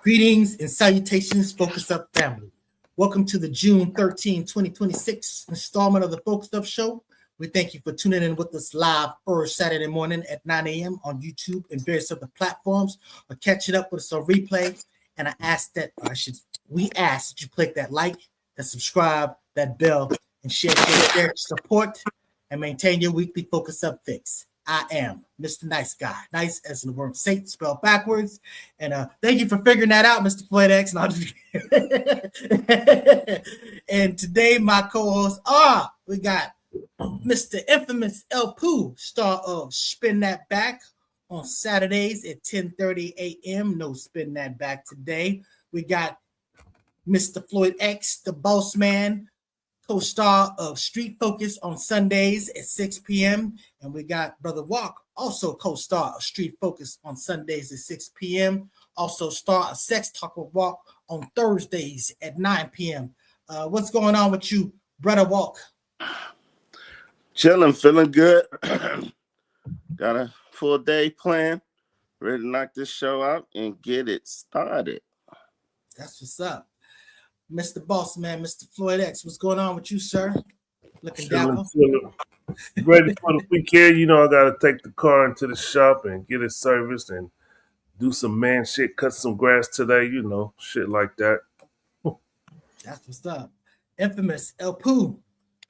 Greetings and salutations, Focus Up family. Welcome to the June 13, 2026 installment of the Focus Up Show. We thank you for tuning in with us live first Saturday morning at 9 a.m. on YouTube and various other platforms, or catch it up with us on replay. And we ask that you click that like, that subscribe, that bell, and share support, and maintain your weekly Focus Up fix. I am Mr. Nice Guy. Nice as in the word Satan spelled backwards. And thank you for figuring that out, Mr. Floyd X. And today my co-hosts are, we got Mr. Infamous El Pooh, star of Spin That Back on Saturdays at 10:30 a.m. No Spin That Back today. We got Mr. Floyd X, the boss man, co-star of Street Focus on Sundays at 6 p.m. And we got Brother Walk, also co-star of Street Focus on Sundays at 6 p.m. Also star of Sex Talk with Walk on Thursdays at 9 p.m. What's going on with you, Brother Walk? Chilling, feeling good. Got a full day planned. Ready to knock this show out and get it started. That's what's up. Mr. Boss Man, Mr. Floyd X, what's going on with you, sir? Looking dapper. Ready for the weekend. You know, I got to take the car into the shop and get it serviced and do some man shit, cut some grass today, you know, shit like that. That's what's up. Infamous El Pooh,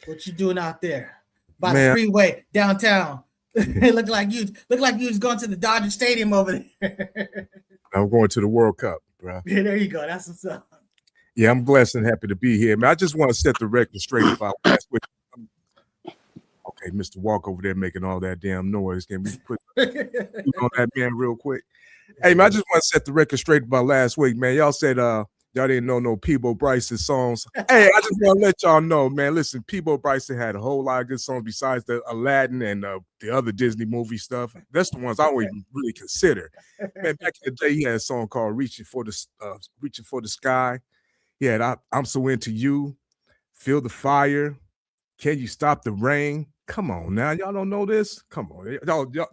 what you doing out there? By the freeway, downtown. It looked like you was going to the Dodger Stadium over there. I'm going to the World Cup, bro. Yeah, there you go. That's what's up. Yeah, I'm blessed and happy to be here, man. I just want to set the record straight about last week. Okay, Mr. Walk over there making all that damn noise. Can we put on that man real quick? Hey, man, I just want to set the record straight about last week, man. Y'all said y'all didn't know no Peabo Bryson songs. Hey, I just want to let y'all know, man. Listen, Peabo Bryson had a whole lot of good songs besides the Aladdin and the other Disney movie stuff. That's the ones I don't even really consider. Man, back in the day, he had a song called "Reaching for the Sky." Yeah, I'm so into you. Feel the fire. Can you stop the rain? Come on now, y'all don't know this. Come on,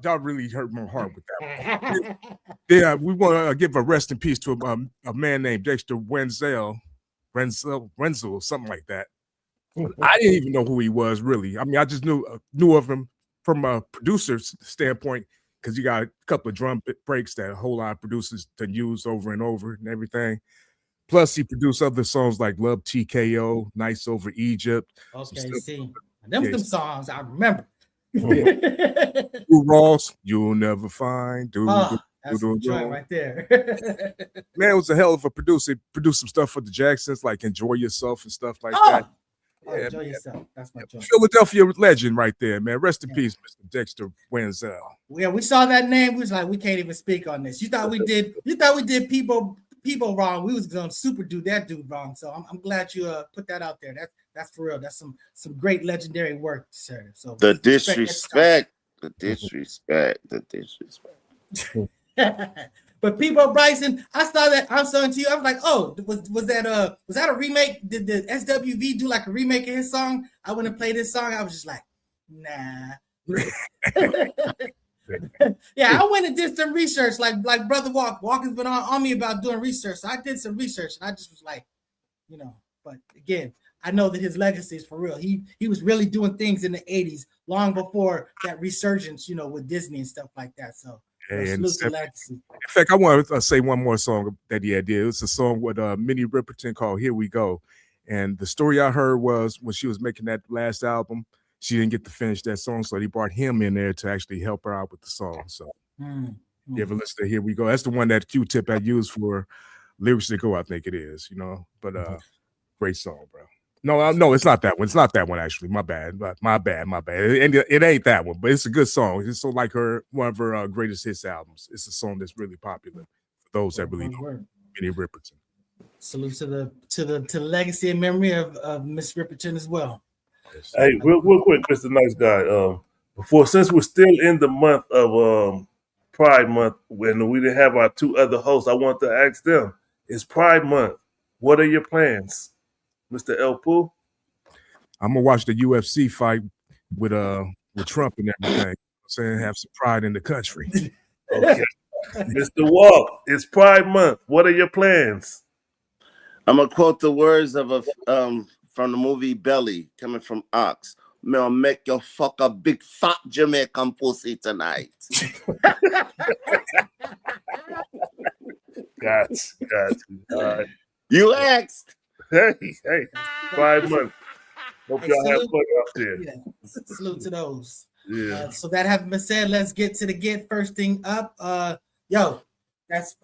y'all really hurt my heart with that. Yeah, we want to give a rest in peace to a man named Dexter Wenzel, something like that. I didn't even know who he was really. I mean, I just knew of him from a producer's standpoint because you got a couple of drum breaks that a whole lot of producers to use over and over and everything. Plus, he produced other songs like Love TKO, Nights Over Egypt. Okay, see. Them songs I remember. Ross, You'll Never Find. That's the joint right there. Man, it was a hell of a producer. He produced some stuff for the Jacksons, like Enjoy Yourself and stuff like that. Yeah, Enjoy Yourself. That's my joint. Philadelphia legend right there, man. Rest in peace, Mr. Dexter Wenzel. Yeah, we saw that name. We was like, we can't even speak on this. You thought we did people wrong. We was gonna super do that dude wrong. So I'm glad you put that out there. That's for real. That's some great legendary work, sir. So the disrespect. But Peabo Bryson, I saw that. I'm saying to you, I was like, oh, was that a remake? Did the SWV do like a remake of his song? I wouldn't play this song. I was just like, nah. Yeah, I went and did some research, like Brother Walk has been on me about doing research. So I did some research, and I just was like, you know. But again, I know that his legacy is for real. He was really doing things in the 80s, long before that resurgence, you know, with Disney and stuff like that. So, legacy. In fact, I want to say one more song that he had did. It's a song with Minnie Riperton called "Here We Go," and the story I heard was when she was making that last album, she didn't get to finish that song, so they brought him in there to actually help her out with the song. So, you ever listen to "Here We Go"? That's the one that Q-Tip had used for "Lyrics to Go," I think it is, you know. But great song, bro. No, it's not that one. It's not that one, actually. My bad. It ain't that one, but it's a good song. It's so like one of her greatest hits albums. It's a song that's really popular for those that really know Minnie Riperton. Salute to the legacy and memory of Miss Riperton as well. Hey, real quick, Mr. Nice Guy. Since we're still in the month of Pride Month, when we didn't have our two other hosts, I want to ask them: it's Pride Month. What are your plans, Mr. El Pooh? I'm gonna watch the UFC fight with Trump and everything. I'm saying have some pride in the country. Okay. Mr. Walk, it's Pride Month. What are your plans? I'm gonna quote the words of from the movie Belly, coming from Ox. I'll make you fuck a big fat Jamaican pussy tonight. Gotcha. All right. You asked. Hey, Pride Month. Hope Hey, y'all have salute. fun out there. Yeah, salute to those. Yeah. So that having been said, let's get to the get. First thing up, that's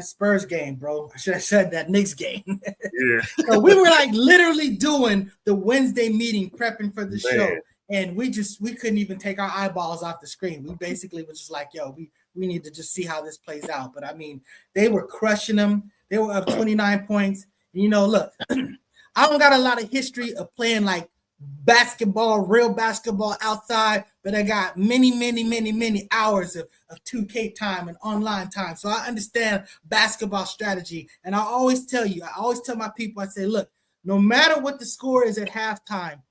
Spurs game, bro. I should have said that Knicks game. Yeah. So we were like literally doing the Wednesday meeting, prepping for the show, and we couldn't even take our eyeballs off the screen. We basically was just like, we need to just see how this plays out. But I mean, they were crushing them. They were up 29 points. And, look, I don't got a lot of history of playing like real basketball outside, but I got many hours of 2K time and online time. So I understand basketball strategy. And I always tell my people, I say, look, no matter what the score is at halftime,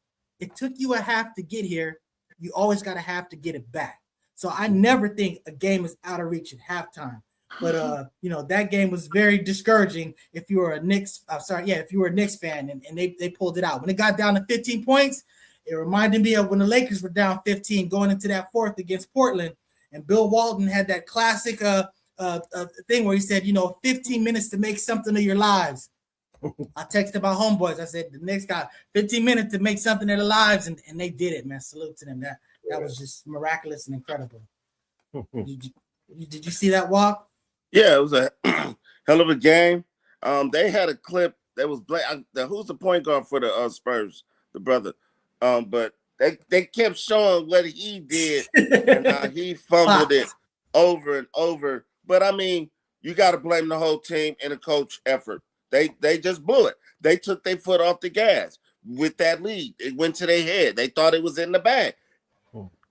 it took you a half to get here. You always got a half to get it back. So I never think a game is out of reach at halftime. But that game was very discouraging if you were a Knicks. If you were a Knicks fan, and they pulled it out. When it got down to 15 points, it reminded me of when the Lakers were down 15 going into that fourth against Portland, and Bill Walton had that classic thing where he said, 15 minutes to make something of your lives. I texted my homeboys. I said the Knicks got 15 minutes to make something of their lives, and they did it, man. Salute to them. That was just miraculous and incredible. Did you see that, Walk? Yeah, it was a hell of a game. They had a clip that was who's the point guard for the Spurs, the brother. But they kept showing what he did and how he fumbled it over and over. But I mean, you got to blame the whole team and the coach effort. They just blew it. They took their foot off the gas with that lead. It went to their head. They thought it was in the bag.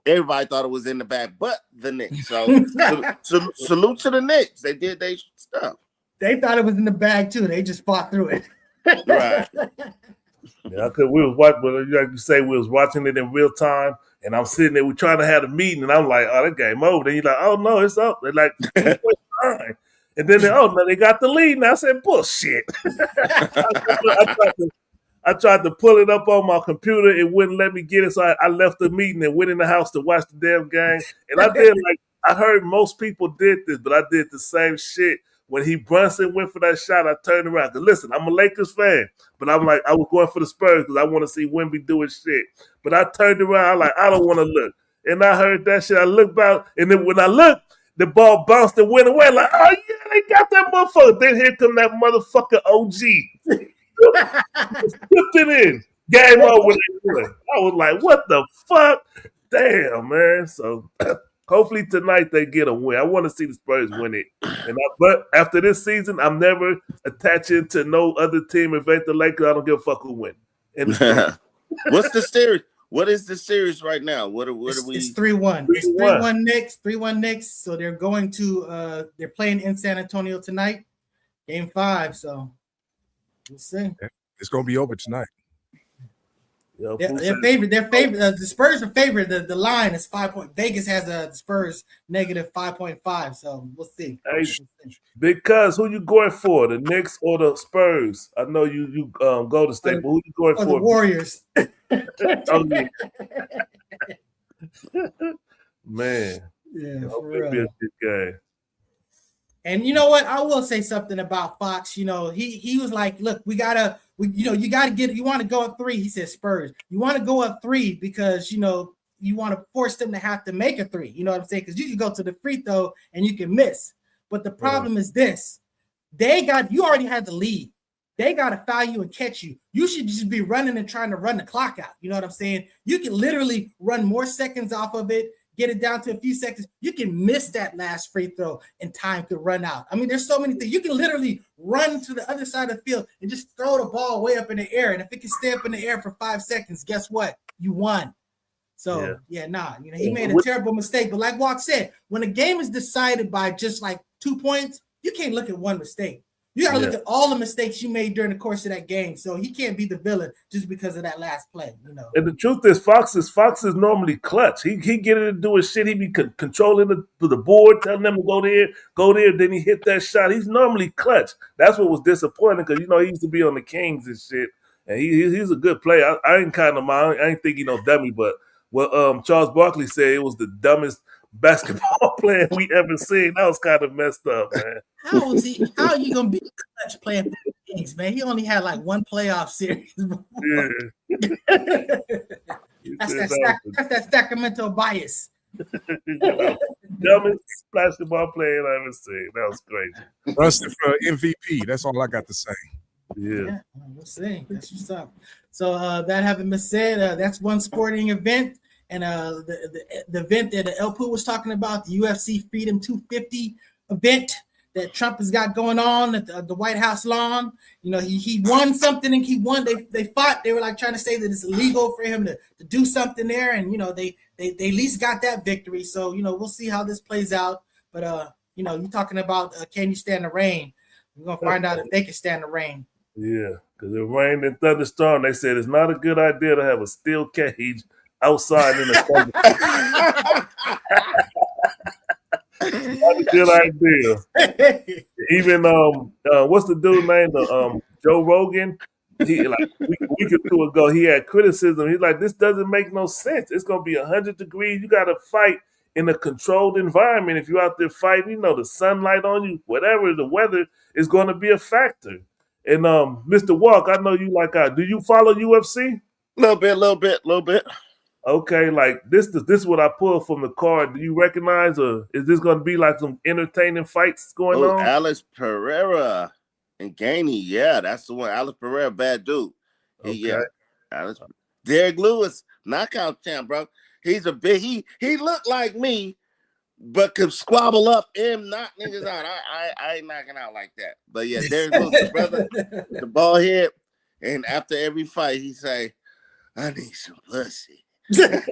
Everybody thought it was in the bag, but the Knicks. So salute to the Knicks. They did their stuff. They thought it was in the bag too. They just fought through it. Right. Yeah, because we was watching, like you say, we was watching it in real time, and I'm sitting there, we're trying to have a meeting, and I'm like, oh, that game over. Then you're like, oh no, it's up. They're like 2.9. And then they got the lead. And I said, bullshit. I tried to pull it up on my computer. It wouldn't let me get it. So I left the meeting and went in the house to watch the damn game. And I heard most people did this, but I did the same shit. When Brunson went for that shot, I turned around. Because listen, I'm a Lakers fan. But I'm like, I was going for the Spurs because I want to see Wemby doing shit. But I turned around. I'm like, I don't want to look. And I heard that shit. I looked back. And then when I looked, the ball bounced and went away. Like, oh yeah, they got that motherfucker. Then here come that motherfucker OG. Flipped it in. Game over. I was like, what the fuck? Damn, man. So hopefully tonight they get a win. I want to see the Spurs win it. But after this season, I'm never attaching to no other team. If it's the Lakers, I don't give a fuck who win. What's the series? What is the series right now? What are we? It's 3-1. It's 3-1 Knicks. 3-1 Knicks. So they're going to they're playing in San Antonio tonight. Game 5. So we'll see. It's gonna be over tonight. They're favored. The Spurs are favored. The line is 5 point. Vegas has the Spurs negative 5.5. So we'll see. Hey, because who you going for? The Knicks or the Spurs? I know you go to state, but who you going for? The Warriors. Man. Yeah, for real. Be a good game. And you know what? I will say something about Fox. He was like, look, you want to go up 3. He said Spurs. You want to go up 3 because, you want to force them to have to make a 3. You know what I'm saying? Because you can go to the free throw and you can miss. But the problem is this. You already had the lead. They got to foul you and catch you. You should just be running and trying to run the clock out. You know what I'm saying? You can literally run more seconds off of it, get it down to a few seconds. You can miss that last free throw and time could run out. I mean, there's so many things. You can literally run to the other side of the field and just throw the ball way up in the air. And if it can stay up in the air for 5 seconds, guess what? You won. So, he made a terrible mistake. But like Walk said, when a game is decided by just like 2 points, you can't look at one mistake. You got to look at all the mistakes you made during the course of that game. So he can't be the villain just because of that last play, you know. And the truth is, Fox is normally clutch. He get it to do his shit. He be controlling the board, telling them to go there. Then he hit that shot. He's normally clutch. That's what was disappointing because he used to be on the Kings and shit. And he's a good player. I ain't kind of mind. I ain't think he no dummy, but what Charles Barkley said, it was the dumbest basketball player we ever seen. That was kind of messed up, man. How are you gonna be clutch playing for the Kings, man? He only had like one playoff series before. Yeah. That's that Sacramento bias. Dumbest basketball player I ever seen. That was crazy. Rusty for MVP. That's all I got to say. Yeah. We'll see. That's what's up. So that having been said, that's one sporting event. And the event that El Poo was talking about, the UFC Freedom 250 event that Trump has got going on at the White House lawn. He won something and he won. They fought. They were like trying to say that it's illegal for him to do something there. And, they at least got that victory. So, we'll see how this plays out. But, you're talking about can you stand the rain? We're going to find out if they can stand the rain. Yeah, because it rained and thunderstorm. They said it's not a good idea to have a steel cage outside in the thunderstorm. Not a good idea. Even what's the dude named Joe Rogan? He like a week or two ago, he had criticism. He's like, this doesn't make no sense. It's gonna be 100 degrees. You got to fight in a controlled environment. If you're out there fighting, the sunlight on you, whatever the weather is going to be a factor. And Mr. Walk, I know you do you follow UFC? Little bit. Okay, like this is what I pulled from the card. Do you recognize, or is this going to be like some entertaining fights going on? Alex Pereira and Gainey, yeah, that's the one. Alex Pereira, bad dude. Okay. Alex, Derek Lewis, knockout champ, bro. He's a big. He looked like me, but could squabble up and knock niggas out. I ain't knocking out like that. But yeah, Derek Lewis, the brother, the bald head, and after every fight, he say, "I need some pussy." That's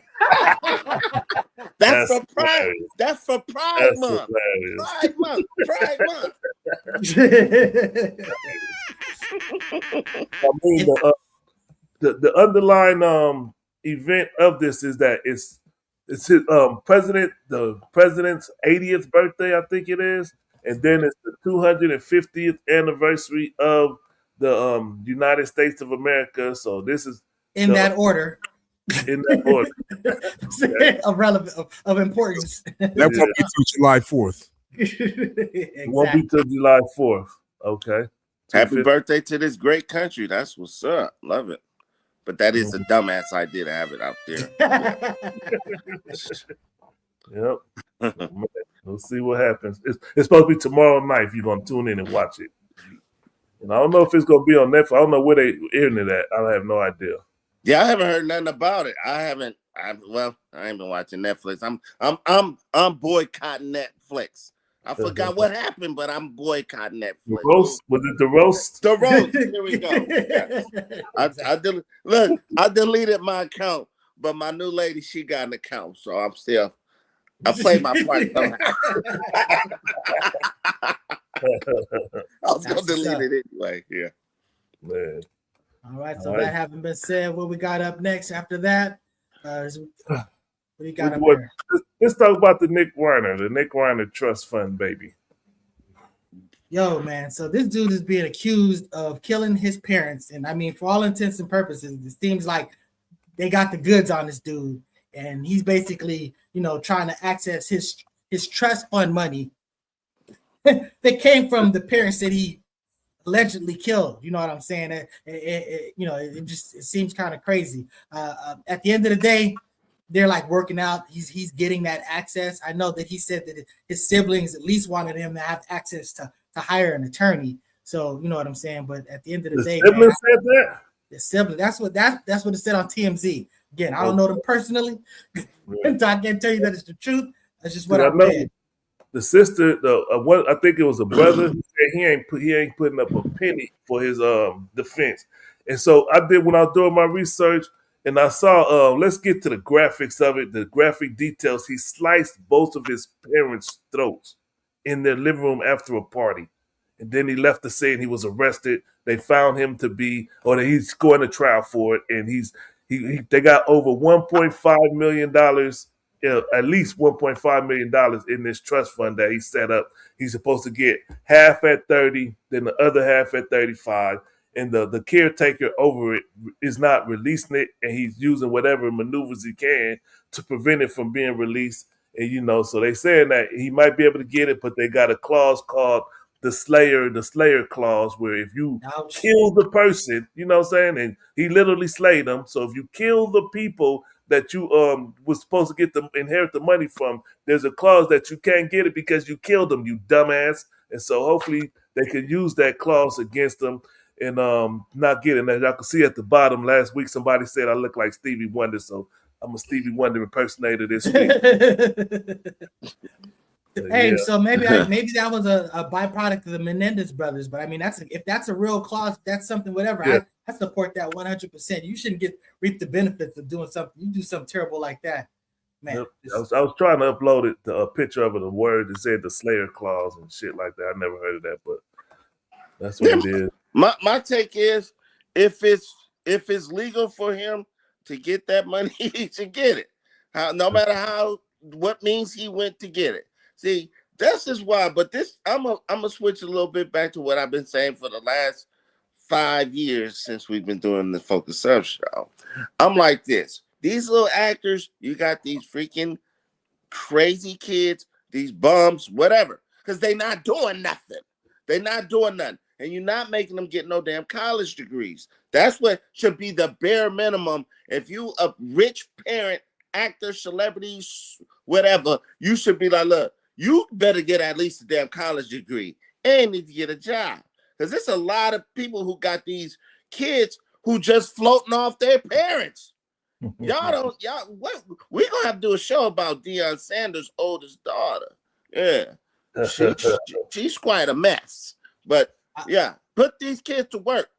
for Pride. That's for Pride Month. Pride Month. I mean, the underlying event of this is that it's his the president's 80th birthday, I think it is, and then it's the 250th anniversary of the United States of America. So this is in that order. In that order. of importance. That won't be till July 4th. Exactly. It won't be till July 4th. Okay. Happy birthday to this great country. That's what's up. Love it. But that is a dumbass idea to have it out there. Yep. We'll see what happens. It's supposed to be tomorrow night if you're going to tune in and watch it. And I don't know if it's going to be on Netflix. I don't know where they airing it at. I have no idea. Yeah, I haven't heard nothing about it. I ain't been watching Netflix. I'm boycotting Netflix. I forgot what happened, but I'm boycotting Netflix. The roast? Was it the roast? The roast. Here we go. Yes. I deleted my account, but my new lady, she got an account, so I played my part somehow. I was gonna delete it anyway. Yeah. Man. All right, so that having been said, what we got up next after that? What do you got up there? Let's talk about the Nick Reiner Trust Fund, baby. Yo, man, so this dude is being accused of killing his parents. And I mean, for all intents and purposes, it seems like they got the goods on this dude. And he's basically, trying to access his trust fund money that came from the parents that he allegedly killed. You know what I'm saying? It seems kind of crazy. At the end of the day, they're like working out. He's getting that access. I know that he said that his siblings at least wanted him to have access to hire an attorney. So you know what I'm saying. But at the end of the day, sibling said that. The sibling. That's what it said on TMZ. Again, I don't know them personally. I can't tell you that it's the truth. That's just what I read. The sister, I think it was a brother. He ain't putting up a penny for his defense. And so I did when I was doing my research, and I saw. Let's get to the graphics of it. The graphic details. He sliced both of his parents' throats in their living room after a party, and then he left the scene. He was arrested. They found him to be, or he's going to trial for it, and they got over $1.5 million, at least $1.5 million in this trust fund that he set up. He's supposed to get half at 30, then the other half at 35. And the caretaker over it is not releasing it, and he's using whatever maneuvers he can to prevent it from being released. And, so they saying that he might be able to get it, but they got a clause called the Slayer clause, where if you kill the person, you know what I'm saying, and he literally slayed them. So if you kill the people that you was supposed to inherit the money from, there's a clause that you can't get it because you killed them, you dumbass. And so hopefully they can use that clause against them and not get it. As y'all can see at the bottom, last week somebody said I look like Stevie Wonder, so I'm a Stevie Wonder impersonator this week. Hey, so maybe that was a byproduct of the Menendez brothers, but I mean if that's a real clause, that's something, whatever. Yeah. I support that 100%. You shouldn't reap the benefits of doing something. You do something terrible like that, man. Yep. I was trying to upload it, a picture of it, a word that said the Slayer clause and shit like that. I never heard of that, but that's what it is. My take is if it's legal for him to get that money, he should get it. No matter what means he went to get it. See, this is why. But I'm gonna switch a little bit back to what I've been saying for the last 5 years since we've been doing the Focus Up show. I'm like this. These little actors, you got these freaking crazy kids, these bums, whatever, because they're not doing nothing. They're not doing nothing. And you're not making them get no damn college degrees. That's what should be the bare minimum. If you a rich parent, actor, celebrity, whatever, you should be like, look, you better get at least a damn college degree and need to get a job. Because there's a lot of people who got these kids who just floating off their parents. We're going to have to do a show about Deion Sanders' oldest daughter. Yeah. She's quite a mess. But yeah, put these kids to work.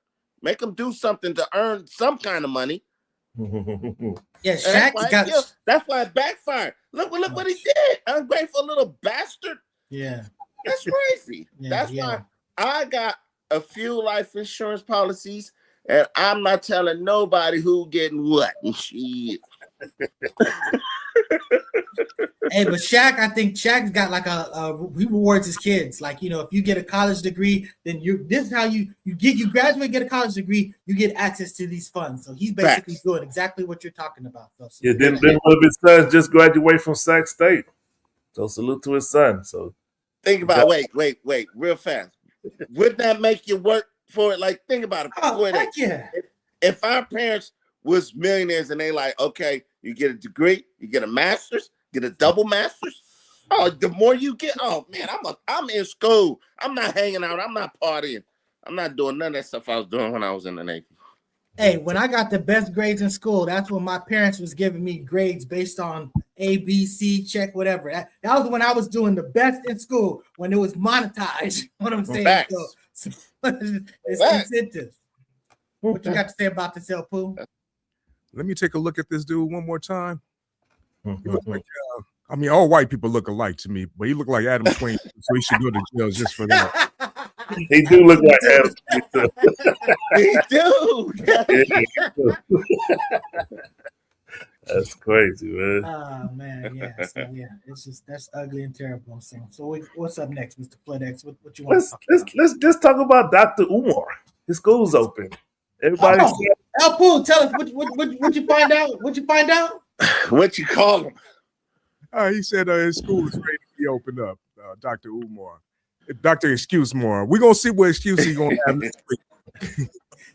Make them do something to earn some kind of money. Yeah, Shaq that's why it backfired. Look what he did. Ungrateful little bastard. Yeah. That's crazy. Yeah, that's why I got a few life insurance policies, and I'm not telling nobody who getting what. Shit. Hey, but I think Shaq's got like he rewards his kids. Like, if you get a college degree, then this is how you graduate, get a college degree, you get access to these funds. So he's basically doing exactly what you're talking about. So then one of his sons just graduated from Sac State. So salute to his son. So think about wait, real fast. Wouldn't that make you work for it? Like, think about it. Oh, heck yeah. If our parents was millionaires and they like, okay, you get a degree, you get a master's, get a double master's. Oh, the more you get, oh man, I'm in school. I'm not hanging out. I'm not partying. I'm not doing none of that stuff I was doing when I was in the Navy. Hey, when I got the best grades in school, that's when my parents was giving me grades based on A, B, C, check, whatever. That was when I was doing the best in school, when it was monetized. What I'm saying. So it's incentive. What you got to say about this, El Pooh? Let me take a look at this dude one more time. He look like, all white people look alike to me, but he looked like Adam Queen, so he should go to jail just for that. He do look like Adam Queen. He do. That's crazy, man. Oh man, yeah. So yeah, it's just that's ugly and terrible. So what's up next, Mr. Flood-X? What you want? Let's just talk about Dr. Umar. His school's open. Everybody, El Pooh, tell us what you find out. What you find out? What you call him? He said his school is ready to be opened up. Dr. Umar, Dr. Excuse More. We're gonna see what excuse he's gonna have this week.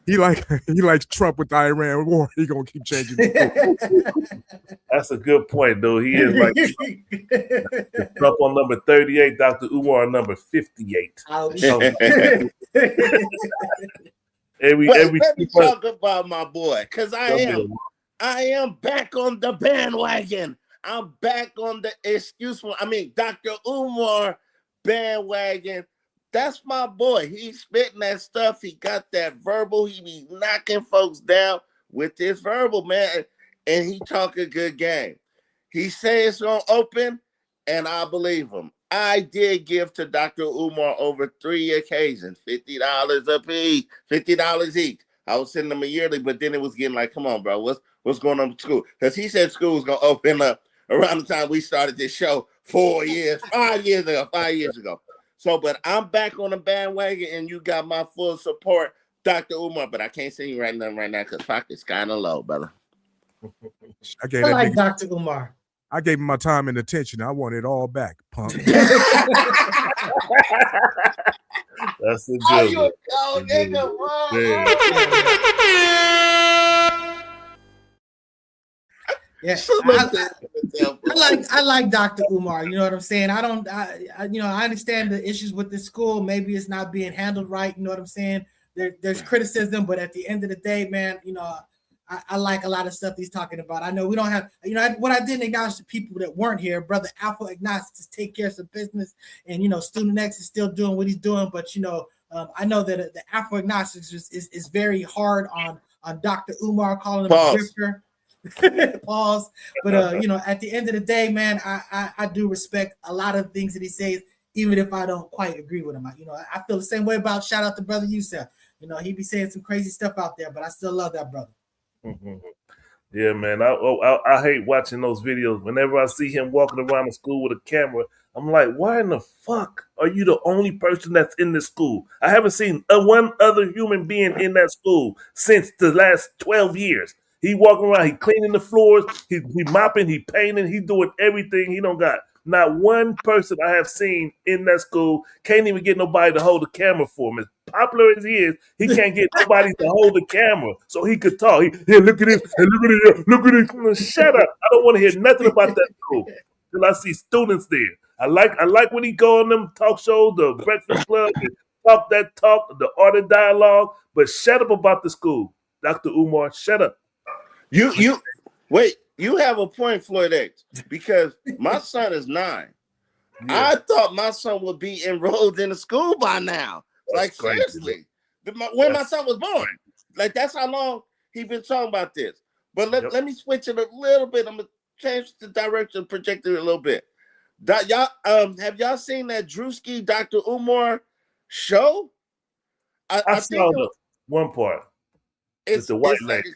He likes Trump with the Iran war. He gonna keep changing. That's a good point, though. He is like Trump on number 38, Dr. Umar on number 58. Let me talk about my boy, because I am back on the bandwagon. I'm back on the Dr. Umar bandwagon. That's my boy. He's spitting that stuff. He got that verbal. He be knocking folks down with his verbal, man. And he talk a good game. He say it's going to open, and I believe him. I did give to Dr. Umar over 3 occasions, $50 a piece, $50 each. I was sending them a yearly, but then it was getting like, come on, bro, what's going on with school? Because he said school was gonna open up around the time we started this show 5 years ago. So, but I'm back on the bandwagon, and you got my full support, Dr. Umar. But I can't send you right now because pocket's kind of low, brother. I like Dr. Umar. I gave him my time and attention. I want it all back, punk. That's a good one. Nigga, yeah, I like Dr. Umar. You know what I'm saying? I understand the issues with this school. Maybe it's not being handled right. You know what I'm saying? There's criticism, but at the end of the day, man, I like a lot of stuff he's talking about. I know we don't have, what I didn't acknowledge the people that weren't here. Brother Alpha Agnostics take care of some business, and Student X is still doing what he's doing. But I know that the Alpha Agnostics is very hard on Dr. Umar, calling him a drifter. Pause. But at the end of the day, man, I do respect a lot of things that he says, even if I don't quite agree with him. I feel the same way about shout out to Brother Yusef. He be saying some crazy stuff out there, but I still love that brother. Mm-hmm. Yeah, man. I hate watching those videos. Whenever I see him walking around the school with a camera, I'm like, why in the fuck are you the only person that's in this school? I haven't seen one other human being in that school since the last 12 years. He walking around, he cleaning the floors, he mopping, he painting, he doing everything. He don't got not one person I have seen in that school. Can't even get nobody to hold the camera for him. As popular as he is, he can't get nobody to hold the camera so he could talk. Here, look at this, and look at this. Shut up. I don't want to hear nothing about that school till I see students there. I like when he go on them talk shows, the Breakfast Club, and talk, the art of dialogue, but shut up about the school. Dr. Umar, shut up. You have a point, Floyd X, because my son is 9. Yeah. I thought my son would be enrolled in the school by now. Like, seriously, when my son was born. Like, that's how long he's been talking about this. But let me switch it a little bit. I'm going to change the direction, project it a little bit. Y'all, have y'all seen that Drewski Dr. Umar show? I saw one part. It's the white lady.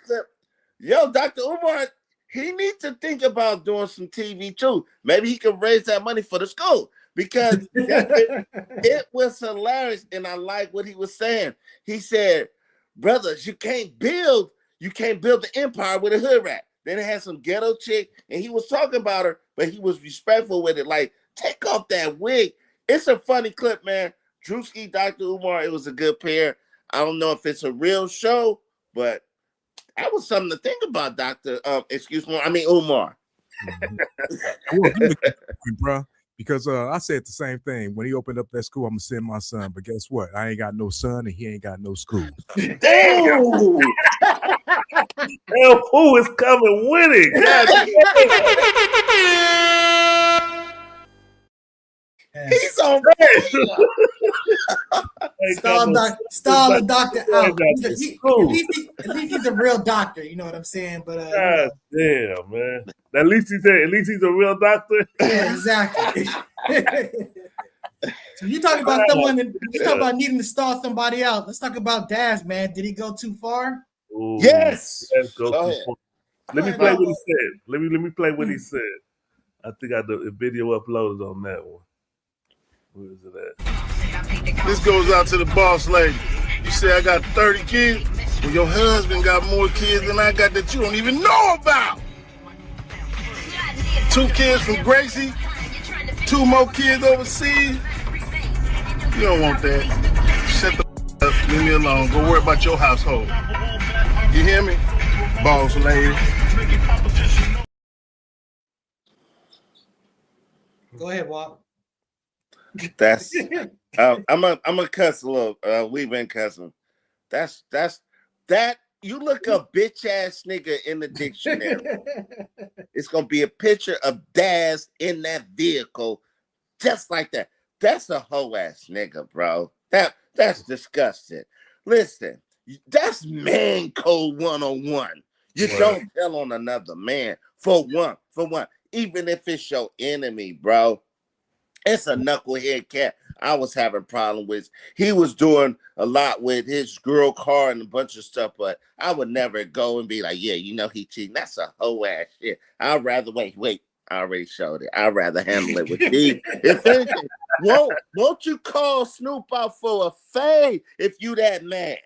Yo, Dr. Umar, he needs to think about doing some TV too. Maybe he can raise that money for the school because it was hilarious. And I like what he was saying. He said, brothers, you can't build the empire with a hood rat. Then it had some ghetto chick, and he was talking about her, but he was respectful with it. Like, take off that wig. It's a funny clip, man. Drewski, Dr. Umar, it was a good pair. I don't know if it's a real show, but that was something to think about, Umar. Bro, because I said the same thing. When he opened up that school, I'm going to send my son. But guess what? I ain't got no son, and he ain't got no school. Damn! Hell, who is coming with it? He's on Stall Dr. Out. At least he's a real doctor, you know what I'm saying? But God damn, man. At least he's a real doctor. Yeah, exactly. So you talk about about needing to stall somebody out. Let's talk about Daz, man. Did he go too far? Ooh, yes. Go too far. Let me play what he said. Let me play what he said. I think I got the video uploaded on that one. Where is it at? This goes out to the boss lady. You say I got 30 kids? Well, your husband got more kids than I got that you don't even know about. 2 kids from Gracie, 2 more kids overseas. You don't want that. Shut the up, leave me alone. Go worry about your household. You hear me? Boss lady. Go ahead, Walt. That's I'm a cuss a little. We've been cussing. That's that. You look up bitch ass nigga in the dictionary. It's gonna be a picture of Daz in that vehicle, just like that. That's a hoe ass nigga, bro. That's disgusting. Listen, that's man code 101. You don't tell on another man for one, even if it's your enemy, bro. It's a knucklehead cat I was having a problem with. He was doing a lot with his girl car and a bunch of stuff, but I would never go and be like, yeah, you know he cheating. That's a hoe ass shit. I'd rather wait. I already showed it. I'd rather handle it with these. If anything, won't you call Snoop out for a fade if you that mad?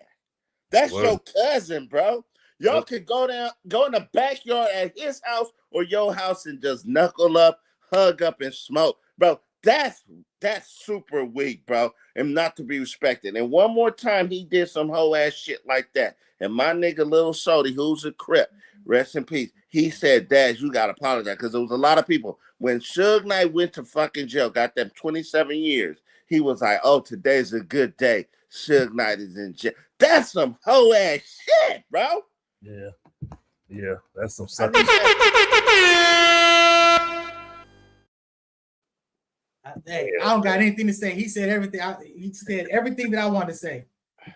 That's your cousin, bro. Y'all can go in the backyard at his house or your house and just knuckle up, hug up, and smoke. Bro, that's super weak, bro, and not to be respected. And one more time, he did some whole ass shit like that. And my nigga Lil Sody, who's a Crip, rest in peace, he said, Daz, you gotta apologize, because there was a lot of people. When Suge Knight went to fucking jail, got them 27 years, he was like, oh, today's a good day. Suge Knight is in jail. That's some whole ass shit, bro. Yeah, that's some sucker. Hey, I don't got anything to say. He said everything. He said everything that I want to say.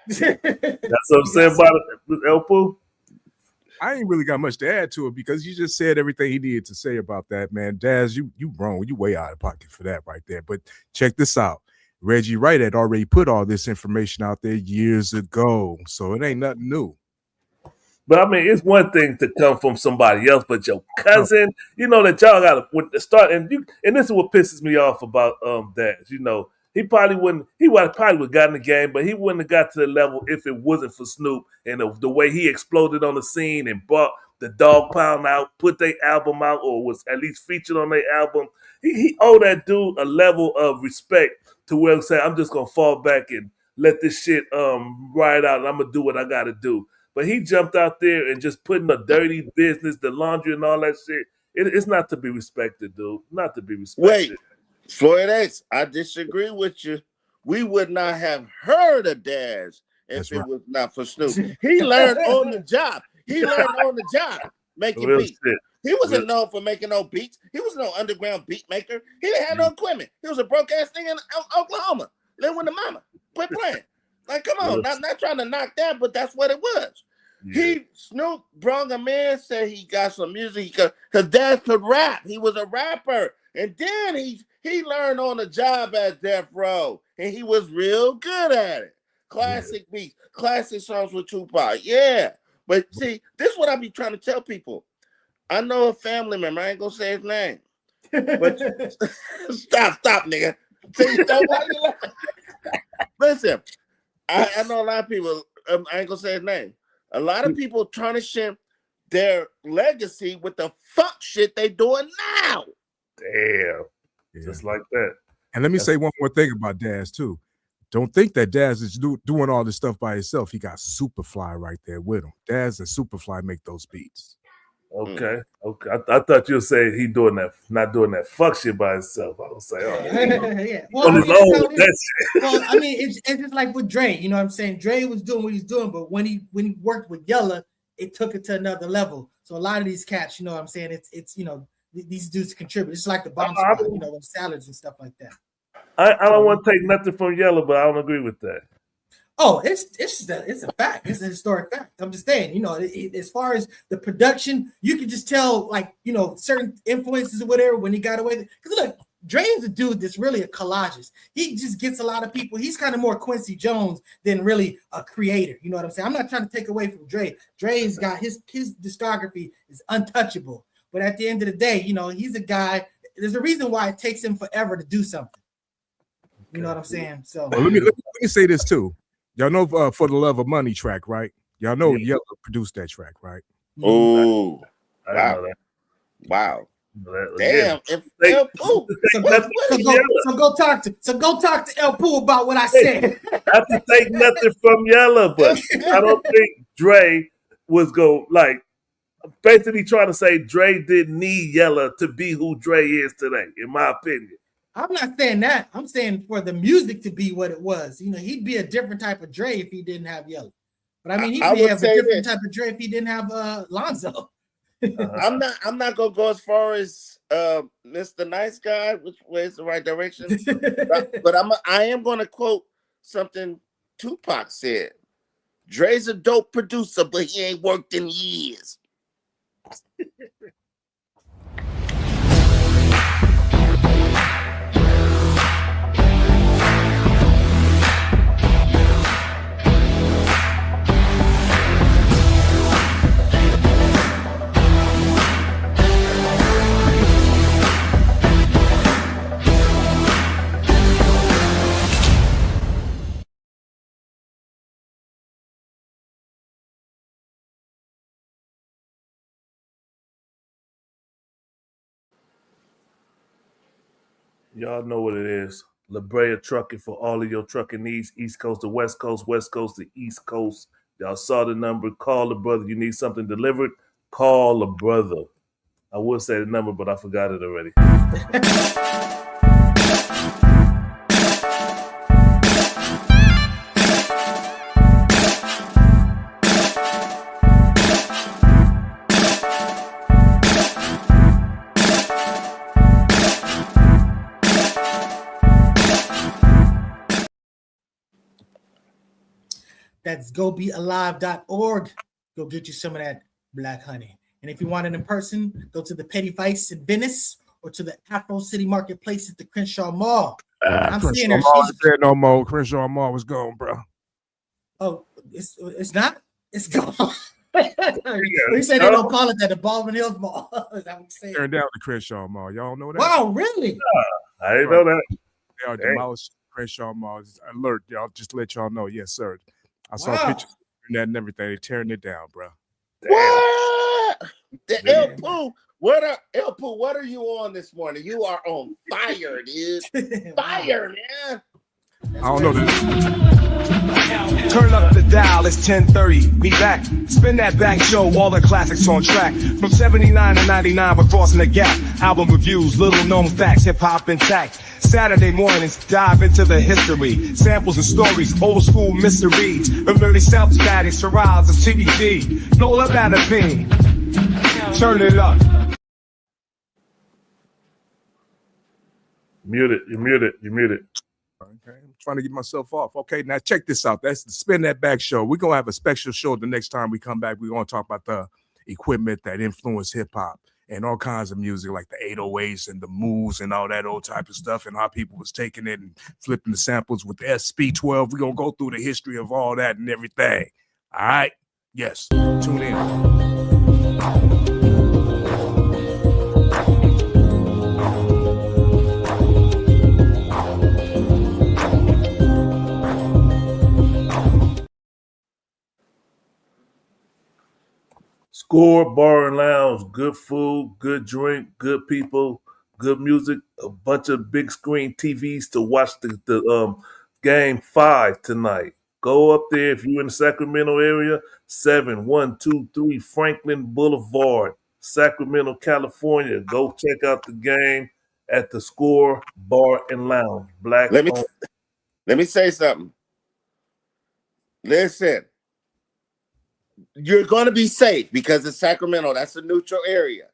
That's what I'm saying about it, El Poo. I ain't really got much to add to it because you just said everything he needed to say about that, man. Daz, you wrong. You way out of pocket for that right there. But check this out. Reggie Wright had already put all this information out there years ago, so it ain't nothing new. But I mean, it's one thing to come from somebody else, but your cousin, you know that y'all got to start. And this is what pisses me off about Daz. You know, he probably would have got in the game, but he wouldn't have got to the level if it wasn't for Snoop and the way he exploded on the scene and brought the Dog Pound out, put their album out, or was at least featured on their album. He owed that dude a level of respect to where he said, I'm just gonna fall back and let this shit ride out, and I'm gonna do what I gotta do. But he jumped out there and just putting the dirty business, the laundry and all that shit. It's not to be respected, dude. Not to be respected. Wait, Floyd X, I disagree with you. We would not have heard of Daz if it was not for Snoop. He learned on the job. Making beats. Shit. He wasn't known for making no beats. He was no underground beat maker. He didn't have no equipment. He was a broke ass nigga in Oklahoma, living with the mama. Quit playing. Like, come on, not trying to knock that, but that's what it was. Yeah. Snoop brought him in, said he got some music because Daz could rap. He was a rapper. And then he learned on the job at Death Row, and he was real good at it. Classic beats, classic songs with Tupac. Yeah. But see, this is what I be trying to tell people. I know a family member, I ain't gonna say his name. But stop, nigga. See, listen, I know a lot of people, I ain't gonna say his name. A lot of people tarnishing their legacy with the fuck shit they doing now. Damn. Yeah. Just like that. And let me say one more thing about Daz, too. Don't think that Daz is doing all this stuff by himself. He got Superfly right there with him. Daz and Superfly make those beats. Okay. I thought you were saying he doing that, not doing that fuck shit by himself. I was saying, yeah. Well, I mean, it's just like with Dre. You know what I'm saying? Dre was doing what he's doing, but when he worked with Yella, it took it to another level. So a lot of these cats, you know what I'm saying? It's you know, these dudes contribute. It's like the bomb squad, you know, with salads and stuff like that. I don't want to take nothing from Yella, but I don't agree with that. Oh, it's a fact. It's a historic fact. I'm just saying, you know, as far as the production, you can just tell, like, you know, certain influences or whatever when he got away. Because look, Dre is a dude that's really a collagist. He just gets a lot of people. He's kind of more Quincy Jones than really a creator. You know what I'm saying? I'm not trying to take away from Dre. Dre's got his discography is untouchable. But at the end of the day, you know, he's a guy. There's a reason why it takes him forever to do something. You know what I'm saying? So well, let me say this too. Y'all know For the Love of Money track, right? Y'all know Yella produced that track, right? Oh, wow. Damn. So go talk to El Poo about what I said. I have to take nothing from Yella, but I don't think Dre was basically trying to say Dre didn't need Yella to be who Dre is today, in my opinion. I'm not saying that. I'm saying for the music to be what it was. You know, he'd be a different type of Dre if he didn't have Yella. But I mean, he'd have a different type of Dre if he didn't have Lonzo. I'm not gonna go as far as Mr. Nice Guy, which way is the right direction. but I am gonna quote something Tupac said. Dre's a dope producer, but he ain't worked in years. Y'all know what it is. La Brea Trucking for all of your trucking needs. East Coast to West Coast to East Coast. Y'all saw the number. Call the brother. You need something delivered? Call the brother. I would say the number, but I forgot it already. That's gobealive.org. Go get you some of that black honey. And if you want it in person, go to the Petty Vice in Venice or to the Afro City Marketplace at the Crenshaw Mall. I'm seeing her. She's there no more. Crenshaw Mall was gone, bro. Oh, it's not? It's gone. We said they don't call it that, the Baldwin Hills Mall. Is that what you're saying? Turned down the Crenshaw Mall. Y'all know that? Wow, really? I didn't know that. They are demolishing Crenshaw Mall. Alert, y'all, just to let y'all know. Yes, sir. I saw pictures of that and everything. They tearing it down, bro. Damn. What? The El Poo. What are you on this morning? You are on fire, dude. Fire, man. I don't know. Turn up the dial, it's 10:30. Be back. Spin that back show, all the classics on track. From 79 to 99, we're crossing the gap. Album reviews, little known facts, hip hop intact. Saturday mornings, dive into the history. Samples and stories, old school mysteries. Remember self-static, Shiraz and TBD. Blow up at a beam. Turn it up. Mute it. You muted. Okay, I'm trying to get myself off. Okay, now check this out. That's the Spin That Back show. We're going to have a special show the next time we come back. We're going to talk about the equipment that influenced hip-hop and all kinds of music like the 808s and the moves and all that old type of stuff and how people was taking it and flipping the samples with the SP12. We're going to go through the history of all that and everything. All right? Yes. Tune in. Score, bar and lounge, good food, good drink, good people, good music, a bunch of big screen TVs to watch the game 5 tonight. Go up there if you're in the Sacramento area, 7123 Franklin Boulevard, Sacramento, California. Go check out the game at the Score, Bar and Lounge. Let me say something. Listen. You're going to be safe because it's Sacramento. That's a neutral area.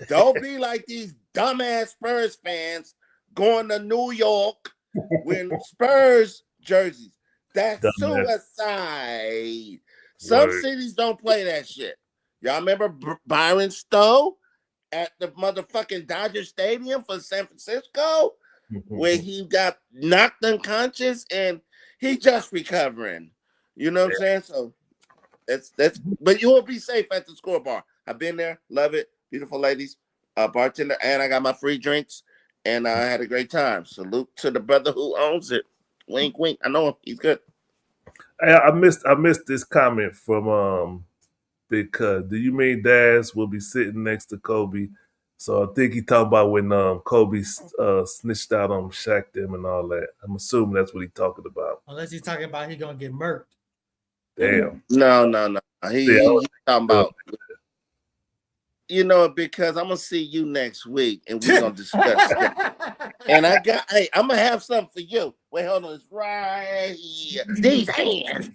Don't be like these dumbass Spurs fans going to New York with Spurs jerseys. That's suicide. Some cities don't play that shit. Y'all remember Byron Stowe at the motherfucking Dodger Stadium for San Francisco where he got knocked unconscious and he just recovering. You know what I'm saying? So but you will be safe at the Score Bar. I've been there, love it, beautiful ladies, bartender, and I got my free drinks, and I had a great time. Salute to the brother who owns it. Wink, wink. I know him. He's good. Hey, I missed this comment from Big Cud. Do you mean Daz will be sitting next to Kobe? So I think he talking about when Kobe snitched out on Shaq them and all that. I'm assuming that's what he talking about. Unless he's talking about he's gonna get murked. Damn. No. He talking about, because I'm gonna see you next week and we're gonna discuss that. And I'm gonna have something for you. Wait, hold on, it's right here. These hands.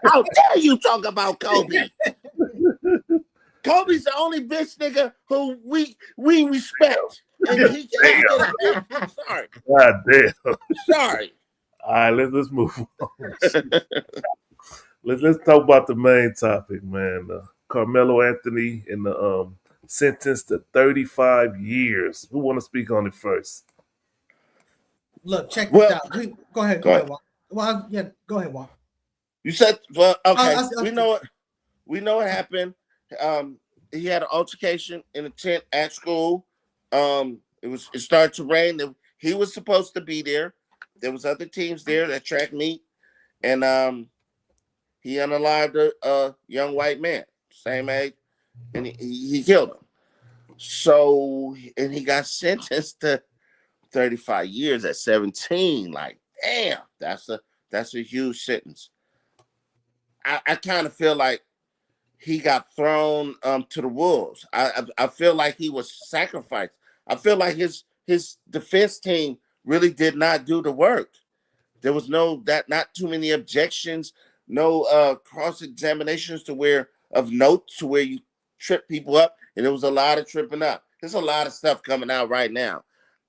How dare you talk about Kobe? Kobe's the only bitch nigga who we respect. And he can't get it. Sorry. God damn. Sorry. All right, let's move on. Let's talk about the main topic, man. Karmelo Anthony in the sentenced to 35 years. Who want to speak on it first? Look, check this out. Go ahead, Walt. Well, yeah, go ahead, Walt. You said, well, okay. We know what happened. He had an altercation in a tent at school. It started to rain. He was supposed to be there. There was other teams there that track meet, and he unalived a young white man, same age, and he killed him. So, and he got sentenced to 35 years at 17. Like, damn, that's a huge sentence. I kind of feel like he got thrown to the wolves. I feel like he was sacrificed. I feel like his defense team really did not do the work. There was not too many objections, no cross examinations of notes to where you trip people up, and there was a lot of tripping up. There's a lot of stuff coming out right now.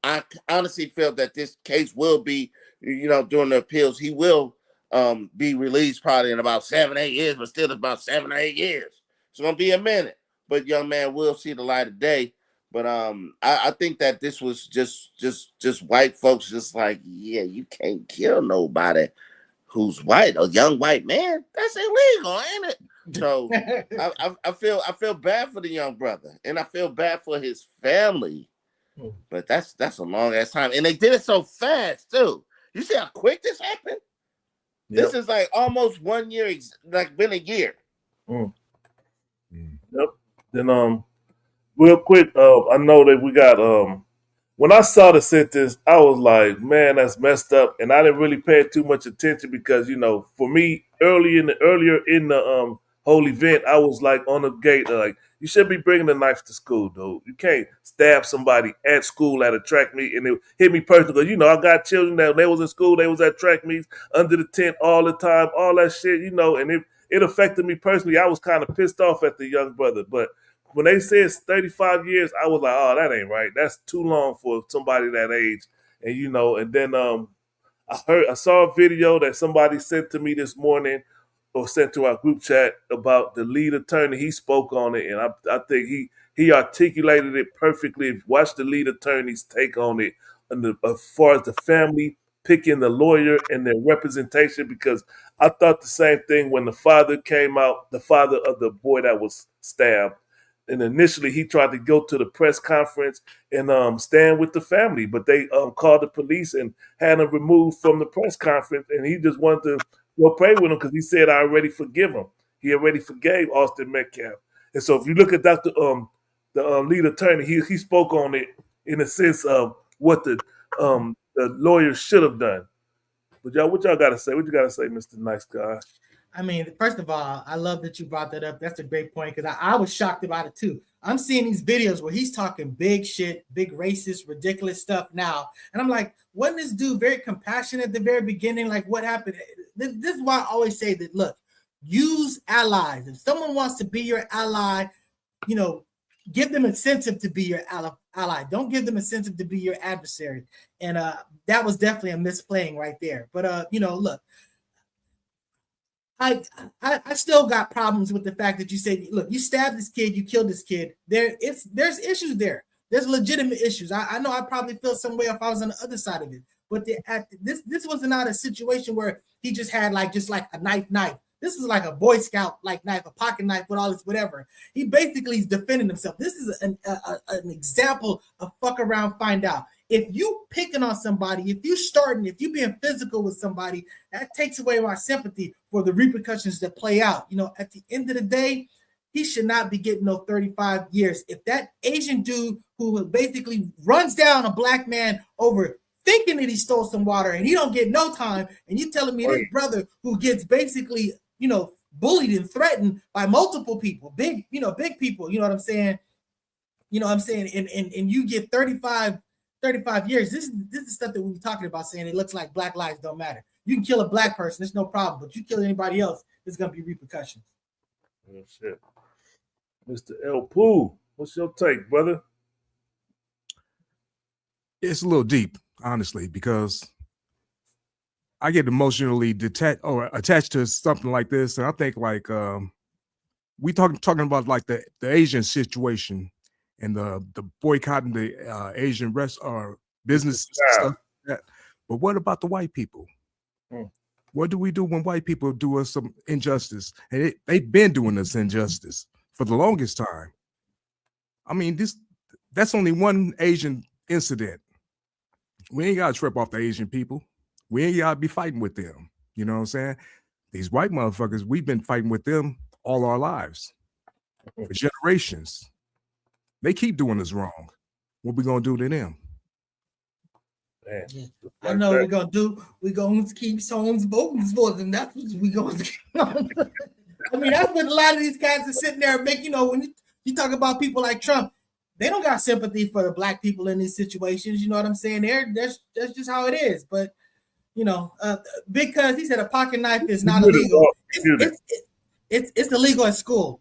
I honestly feel that this case will be, during the appeals, he will be released probably in about 7-8 years, but still about 7 or 8 years. It's gonna be a minute, but young man will see the light of day. But I think that this was just white folks, just like, yeah, you can't kill nobody who's white, a young white man. That's illegal, ain't it? So I feel bad for the young brother, and I feel bad for his family. But that's a long ass time, and they did it so fast too. You see how quick this happened? Yep. This is like almost 1 year, like been a year. Yep. Then real quick, I know that we got when I saw the sentence, I was like, man, that's messed up, and I didn't really pay too much attention because for me, earlier in the whole event, I was like on the gate, like, you should be bringing a knife to school, dude. You can't stab somebody at school at a track meet, and it hit me personally. I got children that when they was in school, they was at track meets under the tent all the time, all that shit, and it affected me personally. I was kind of pissed off at the young brother, but when they said 35 years, I was like, oh, that ain't right. That's too long for somebody that age. And, and then I saw a video that somebody sent to me this morning or sent to our group chat about the lead attorney. He spoke on it, and I think he articulated it perfectly. Watch the lead attorney's take on it as far as the family picking the lawyer and their representation, because I thought the same thing when the father came out, the father of the boy that was stabbed. And initially, he tried to go to the press conference and stand with the family, but they called the police and had him removed from the press conference. And he just wanted to go pray with him because he said, "I already forgive him." He already forgave Austin Metcalf. And so, if you look at the lead attorney, he spoke on it in the sense of what the lawyers should have done. But y'all, what y'all got to say? What you got to say, Mr. Nice Guy? I mean, first of all, I love that you brought that up. That's a great point because I was shocked about it too. I'm seeing these videos where he's talking big shit, big racist, ridiculous stuff now. And I'm like, wasn't this dude very compassionate at the very beginning? Like, what happened? This is why I always say that, look, use allies. If someone wants to be your ally, give them incentive to be your ally. Don't give them incentive to be your adversary. And that was definitely a misplaying right there. But, look, I still got problems with the fact that you said, look, you stabbed this kid, you killed this kid. There's issues there. There's legitimate issues. I know I probably feel some way if I was on the other side of it. But this was not a situation where he just had like a knife. This was like a Boy Scout like knife, a pocket knife with all this whatever. He basically is defending himself. This is an example of fuck around, find out. If you picking on somebody, if you being physical with somebody, that takes away my sympathy for the repercussions that play out. At the end of the day, he should not be getting no 35 years. If that Asian dude who basically runs down a black man over thinking that he stole some water and he don't get no time, and you telling me this brother who gets basically, bullied and threatened by multiple people, big people, you know what I'm saying? And you get 35 years. This is stuff that we were talking about, saying it looks like black lives don't matter. You can kill a black person, it's no problem, but you kill anybody else, there's going to be repercussions. Oh, shit. Mr. El Pooh, what's your take, brother? It's a little deep, honestly, because I get emotionally detached or attached to something like this, and I think like we talking about like the Asian situation and the boycotting the Asian business stuff. Like that. But what about the white people? What do we do when white people do us some injustice? And they've been doing us injustice for the longest time. I mean, that's only one Asian incident. We ain't got to trip off the Asian people. We ain't got to be fighting with them. You know what I'm saying? These white motherfuckers, we've been fighting with them all our lives for generations. They keep doing us wrong. What we going to do to them? Man, Yeah. I like know that. we're gonna do. We're gonna keep songs voting for them. That's what we're gonna do. I mean, that's what a lot of these guys are sitting there and make. You know, when you talk about people like Trump, they don't got sympathy for the black people in these situations. You know what I'm saying? That's just how it is. But you know, because he said a pocket knife is not illegal. It's illegal at school.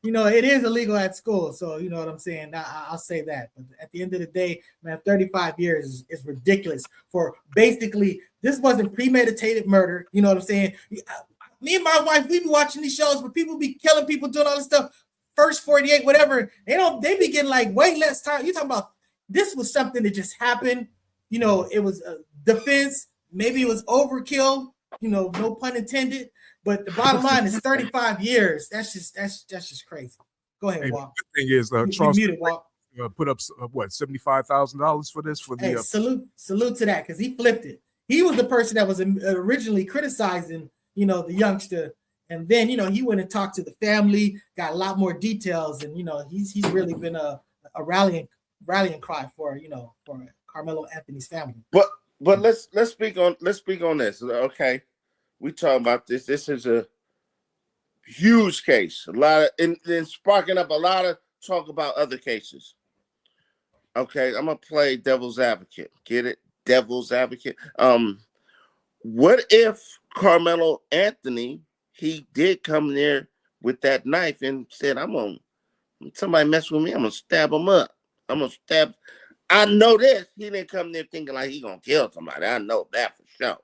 You know, it is illegal at school. So you know what I'm saying. I'll say that. But at the end of the day, man, 35 years is ridiculous for basically this wasn't premeditated murder. You know what I'm saying? Me and my wife, we be watching these shows where people be killing people, doing all this stuff. First 48, whatever. They be getting like way less time. You talking about this was something that just happened. You know, it was a defense. Maybe it was overkill. You know, no pun intended. But the bottom line is 35 years. That's just crazy. Go ahead, Hey, Walt. the thing is, Charleston muted, Walt. put up what $75,000 for this for the. Hey, salute to that because he flipped it. He was the person that was originally criticizing, you know, the youngster, and then you know he went and talked to the family, got a lot more details, and you know he's really been a rallying cry for for Carmelo Anthony's family. But let's speak on this. Okay, we talking about this. This is a huge case. A lot of and sparking up a lot of talk about other cases. Okay, I'm gonna play devil's advocate. Get it? Devil's advocate. What if Carmelo Anthony he did come there with that knife and said, somebody mess with me, I'm gonna stab him up. I'm gonna stab. I know this. He didn't come there thinking like he gonna kill somebody. I know that for sure.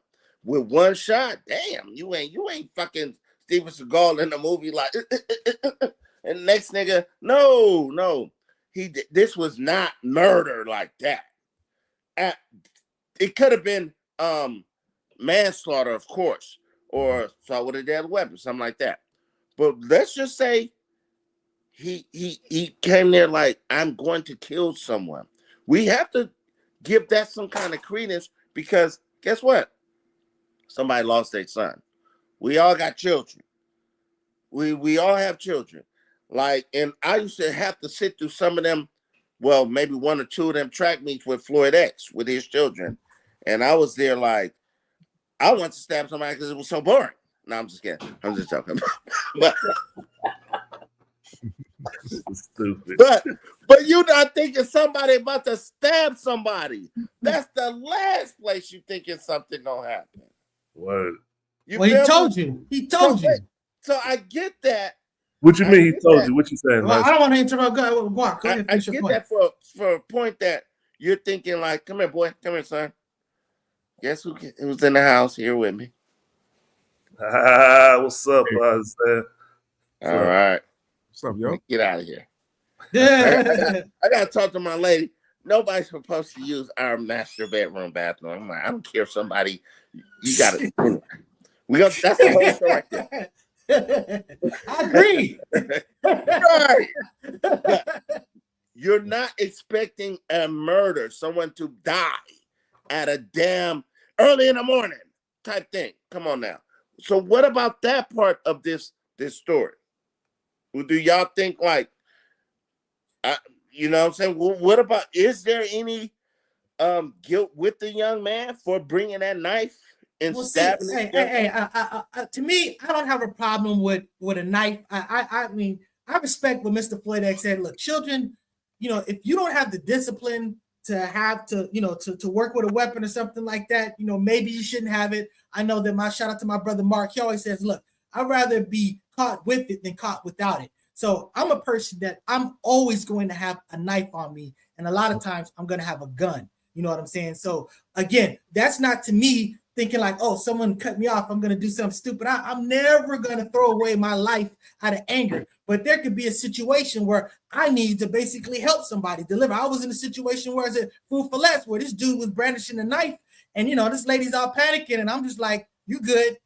With one shot, damn, you ain't fucking Steven Seagal in the movie like and next nigga, no. This was not murder like that. It could have been manslaughter, of course, or assault with a deadly weapon, something like that. But let's just say he came there like, I'm going to kill someone. We have to give that some kind of credence because guess what? Somebody lost their son. We all got children. We all have children. Like, and I used to have to sit through some of them, well, maybe one or two of them track meets with Floyd X with his children. And I was there like, I wanted to stab somebody because it was so boring. No, I'm just kidding. I'm just joking. Stupid. But you're not thinking somebody about to stab somebody. That's the last place you thinking something gonna happen. What? He told you. He told you. So I get that. What you mean he told you? What you saying? Well, I don't want to interrupt. Go ahead, I get that for a point that you're thinking like, come here, boy. Come here, son. Guess who was in the house here with me? What's up, Buzz? All right. What's up, yo? Get out of here. I gotta talk to my lady. Nobody's supposed to use our master bedroom bathroom. I'm like, I don't care if somebody. You got it. That's the whole show right there. I agree. Right. You're not expecting a murder, someone to die at a damn early in the morning type thing. Come on now. So what about that part of this story? Well, do y'all think like, you know what I'm saying? Well, what about, is there any guilt with the young man for bringing that knife and stabbing him? To me, I don't have a problem with a knife. I mean, I respect what Mr. Floyd X said. Look, children, you know, if you don't have the discipline to have to, you know, to work with a weapon or something like that, you know, maybe you shouldn't have it. I know that shout out to my brother Mark. He always says, look, I'd rather be caught with it than caught without it. So I'm a person that I'm always going to have a knife on me. And a lot of times I'm going to have a gun. You know what I'm saying? So again, that's not to me thinking like, oh, someone cut me off, I'm going to do something stupid. I'm never going to throw away my life out of anger. But there could be a situation where I need to basically help somebody deliver. I was in a situation where I said, Food for Less, where this dude was brandishing a knife. And, you know, this lady's all panicking. And I'm just like, you good.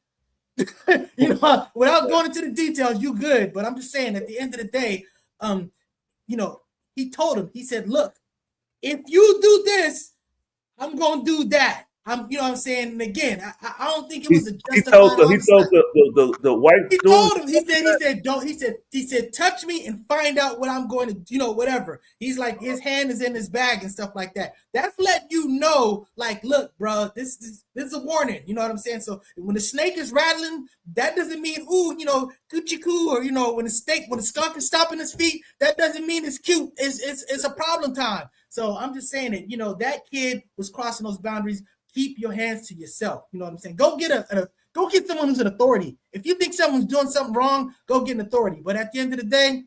You know, without going into the details, you good. But I'm just saying at the end of the day, you know, he told him, he said, look, if you do this, I'm going to do that. You know what I'm saying? And again, I don't think it He, was a he justified told homicide. the white He dude. told him, he said, touch me and find out what I'm going to, whatever. He's like, his hand is in his bag and stuff like that. That's letting you know, like, look, bro, this is a warning. You know what I'm saying? So when the snake is rattling, that doesn't mean, coochie coo, or, when the skunk is stomping his feet, that doesn't mean it's cute. It's a problem time. So I'm just saying that, that kid was crossing those boundaries. Keep your hands to yourself. You know what I'm saying? Go get someone who's an authority. If you think someone's doing something wrong, go get an authority. But at the end of the day,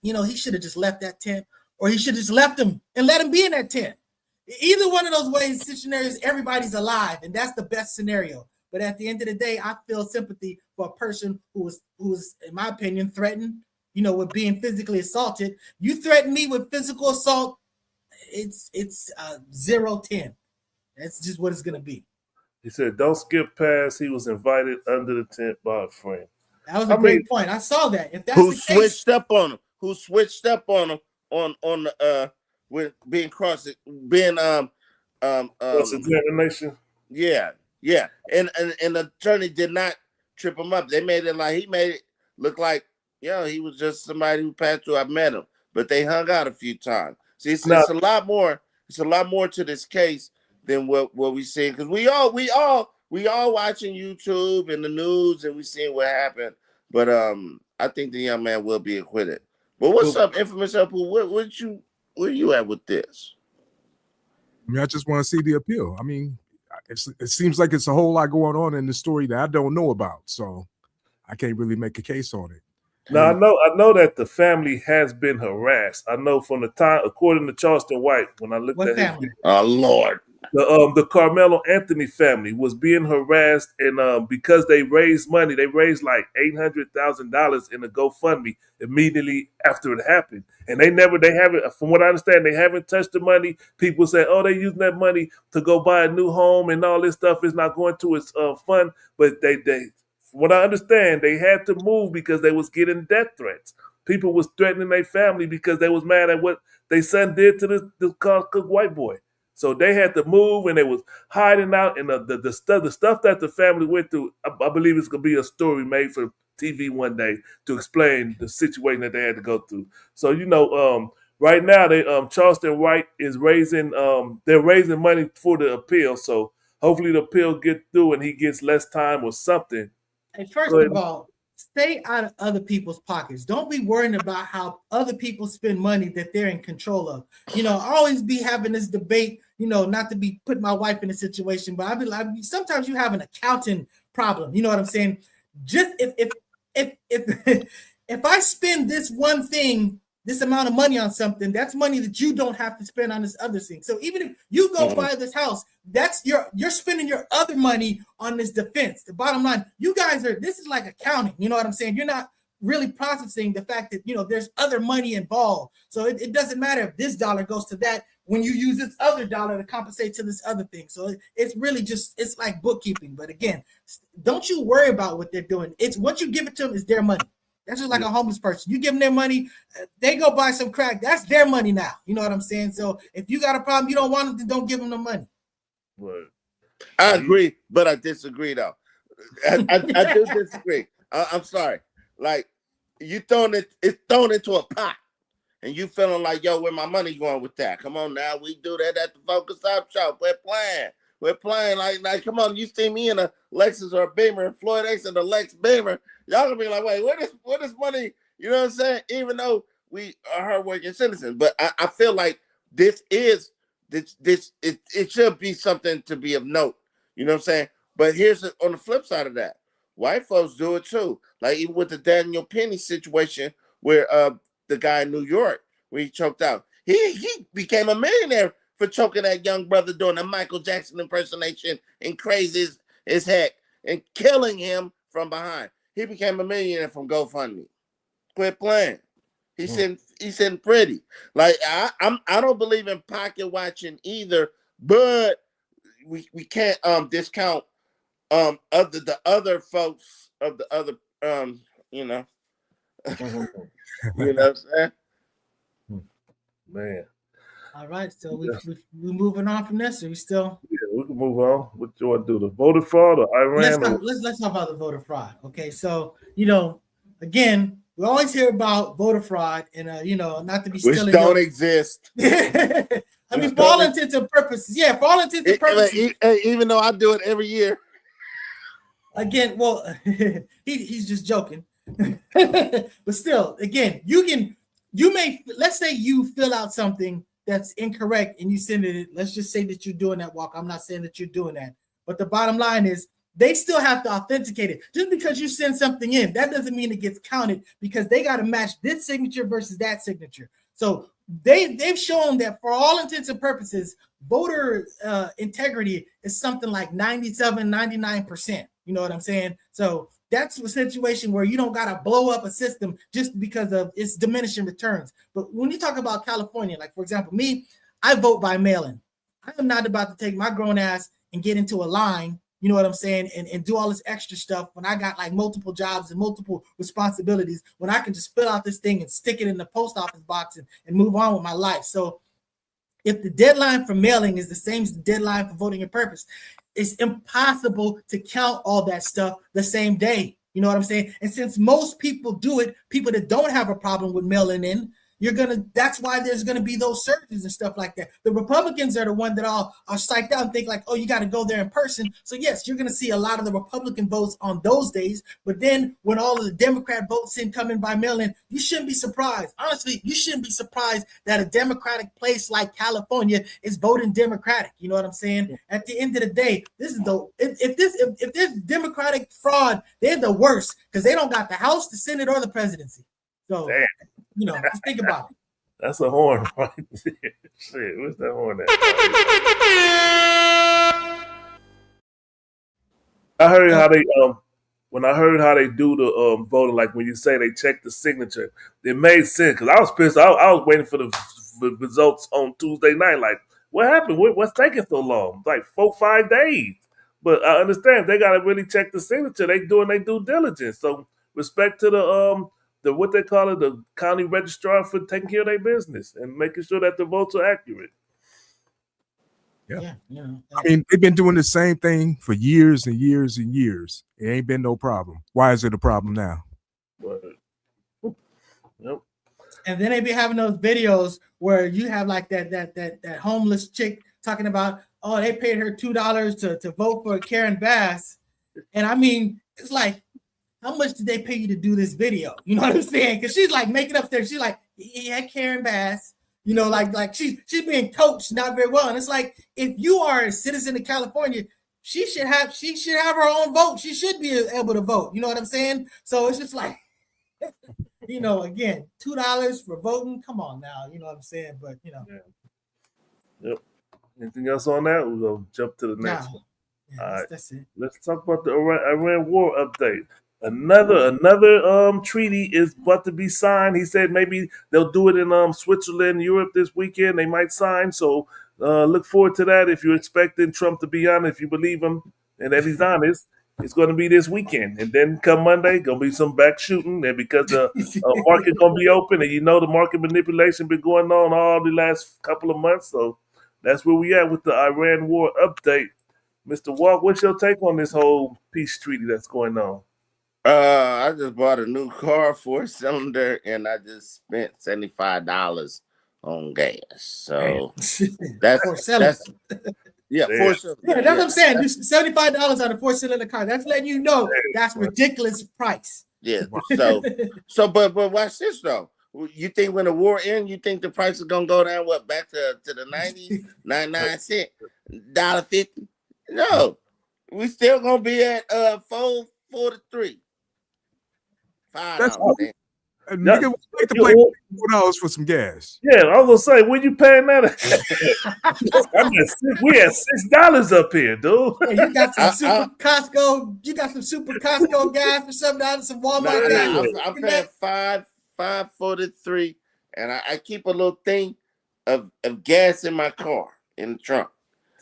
he should have just left that tent, or he should have just left him and let him be in that tent. Either one of those ways, scenarios, everybody's alive, and that's the best scenario. But at the end of the day, I feel sympathy for a person who was, in my opinion, threatened, with being physically assaulted. You threaten me with physical assault, it's 0-10. That's just what it's going to be. He said, don't skip past. He was invited under the tent by a friend. That was a great point. I saw that. If that's who the switched up on him? Who switched up on him on the with being cross-examination? Yeah. And the attorney did not trip him up. They made it look like, he was just somebody who passed through. I met him, but they hung out a few times. See, it's a lot more. It's a lot more to this case than what we see, because we all watching YouTube and the news, and we seeing what happened. But I think the young man will be acquitted. But what's up, Infamous Elpo? Where you at with this? I mean, I just want to see the appeal. I mean, it seems like it's a whole lot going on in the story that I don't know about, so I can't really make a case on it. Now, I know that the family has been harassed. I know from the time, according to Charleston White, when I looked at family? Oh Lord. The Karmelo Anthony family was being harassed, and because they raised money, they raised like $800,000 in a GoFundMe immediately after it happened, and they haven't. From what I understand, they haven't touched the money. People say, "Oh, they're using that money to go buy a new home, and all this stuff is not going to its fund." But they, from what I understand, they had to move because they was getting death threats. People was threatening their family because they was mad at what their son did to this white boy. So they had to move, and they was hiding out. And the stuff that the family went through, I believe it's going to be a story made for TV one day to explain the situation that they had to go through. So, right now, Charleston White is they're raising money for the appeal. So hopefully the appeal gets through and he gets less time or something. And first of all, stay out of other people's pockets. Don't be worrying about how other people spend money that they're in control of. I always be having this debate, not to be putting my wife in a situation, but I be like, sometimes you have an accounting problem. You know what I'm saying? Just if I spend this one thing, this amount of money on something, that's money that you don't have to spend on this other thing. So even if you go buy this house, you're spending your other money on this defense. The bottom line, this is like accounting. You know what I'm saying? You're not really processing the fact that, there's other money involved. So it doesn't matter if this dollar goes to that when you use this other dollar to compensate to this other thing. So it's really it's like bookkeeping. But again, don't you worry about what they're doing. It's once you give it to them, it's their money. That's just like a homeless person. You give them their money, they go buy some crack. That's their money now. You know what I'm saying? So if you got a problem, you don't want them, then don't give them the money. Right. I agree, but I disagree, though. I do disagree. I'm sorry. Like, it's thrown into a pot, and you feeling like, yo, where my money going with that? Come on now, we do that at the Focus Up Show. We're playing like come on, you see me in a Lexus or a Beamer, and Floyd X in a Lex Beamer, y'all gonna be like, wait, where this money? You know what I'm saying? Even though we are hardworking citizens, but I feel like it should be something to be of note. You know what I'm saying? But here's on the flip side of that, white folks do it too. Like even with the Daniel Penny situation, where the guy in New York, where he choked out, he became a millionaire for choking that young brother doing a Michael Jackson impersonation and crazy as heck and killing him from behind. He became a millionaire from GoFundMe. Quit playing. He's sitting pretty. Like I don't believe in pocket watching either, but we can't discount the other folks of the other you know. You know what I'm saying? Man. All right, so we moving on from this, or we still? Yeah, we can move on. What you want to do? The voter fraud or Iran? Let's talk about the voter fraud. Okay, so again, we always hear about voter fraud, and not to be which stealing. Don't exist. I mean, for all intents and purposes, yeah, for all intents and purposes. Even though I do it every year. Again, well, he's just joking, but still, again, let's say you fill out something that's incorrect and you send it. Let's just say that you're doing that, Walk. I'm not saying that you're doing that, but the bottom line is they still have to authenticate it. Just because you send something in, that doesn't mean it gets counted, because they got to match this signature versus that signature. So they've shown that for all intents and purposes, voter integrity is something like 97, 99%. You know what I'm saying? So that's a situation where you don't got to blow up a system just because of its diminishing returns. But when you talk about California, like, for example, me, I vote by mail-in. I am not about to take my grown ass and get into a line, you know what I'm saying, and do all this extra stuff when I got like multiple jobs and multiple responsibilities, when I can just fill out this thing and stick it in the post office box and move on with my life. So if the deadline for mailing is the same as the deadline for voting in purpose, it's impossible to count all that stuff the same day. You know what I'm saying? And since most people do it, people that don't have a problem with mailing in, that's why there's gonna be those surges and stuff like that. The Republicans are the one that are psyched out and think like, oh, you got to go there in person. So yes, you're gonna see a lot of the Republican votes on those days. But then when all of the Democrat votes come in by mail-in, you shouldn't be surprised. Honestly, you shouldn't be surprised that a Democratic place like California is voting Democratic. You know what I'm saying? Yeah. At the end of the day, this is if this Democratic fraud, they're the worst, because they don't got the House, the Senate, or the presidency. So. Damn. Just think about it. That's a horn right there. Shit, what's that horn at? I heard how they when I heard how they do the voting, like when you say they check the signature, it made sense, because I was pissed. I was waiting for the results on Tuesday night. Like, what happened? What's taking so long? Like 4-5 days. But I understand they got to really check the signature. They doing their due diligence. So respect to the what they call it, the county registrar, for taking care of their business and making sure that the votes are accurate. Yeah. I mean, they've been doing the same thing for years and years and years. It ain't been no problem. Why is it a problem now? Yep. And then they be having those videos where you have like that homeless chick talking about, oh, they paid her $2 to vote for Karen Bass. And I mean, it's like, how much did they pay you to do this video? You know what I'm saying? Because she's like making up there. She's like, yeah, Karen Bass. Like she's being coached not very well. And it's like, if you are a citizen of California, she should have her own vote. She should be able to vote. You know what I'm saying? So it's just like, again, $2 for voting. Come on now. You know what I'm saying? But Yeah. Yep. Anything else on that? We're gonna jump to the next one. Yeah, all right. That's it. Let's talk about the Iran war update. Another treaty is about to be signed. He said maybe they'll do it in Switzerland, Europe this weekend. They might sign. So look forward to that. If you're expecting Trump to be honest, if you believe him and that he's honest, it's going to be this weekend. And then come Monday, going to be some back shooting. And because the market going to be open, and the market manipulation been going on all the last couple of months. So that's where we at with the Iran war update. Mr. Walk, what's your take on this whole peace treaty that's going on? I just bought a new car, 4-cylinder, and I just spent $75 on gas. So that's 4-cylinder. Yeah, 4-cylinder. Yeah, that's what I'm saying. $75 on a 4-cylinder car. That's letting you know that's ridiculous price. Yeah. But watch this though. You think when the war ends, you think the price is gonna go down back to the 90s, 99 cents, $1.50? No, we still gonna be at $4.43. That's all. Nigga, we like to play $4 for some gas. Yeah, I was gonna say, when you paying that? We at $6 up here, dude. Yeah, you got some super Costco. You got some super Costco gas for $7. Some Walmart gas. I'm paying $5.43, and I keep a little thing of gas in my car in the trunk.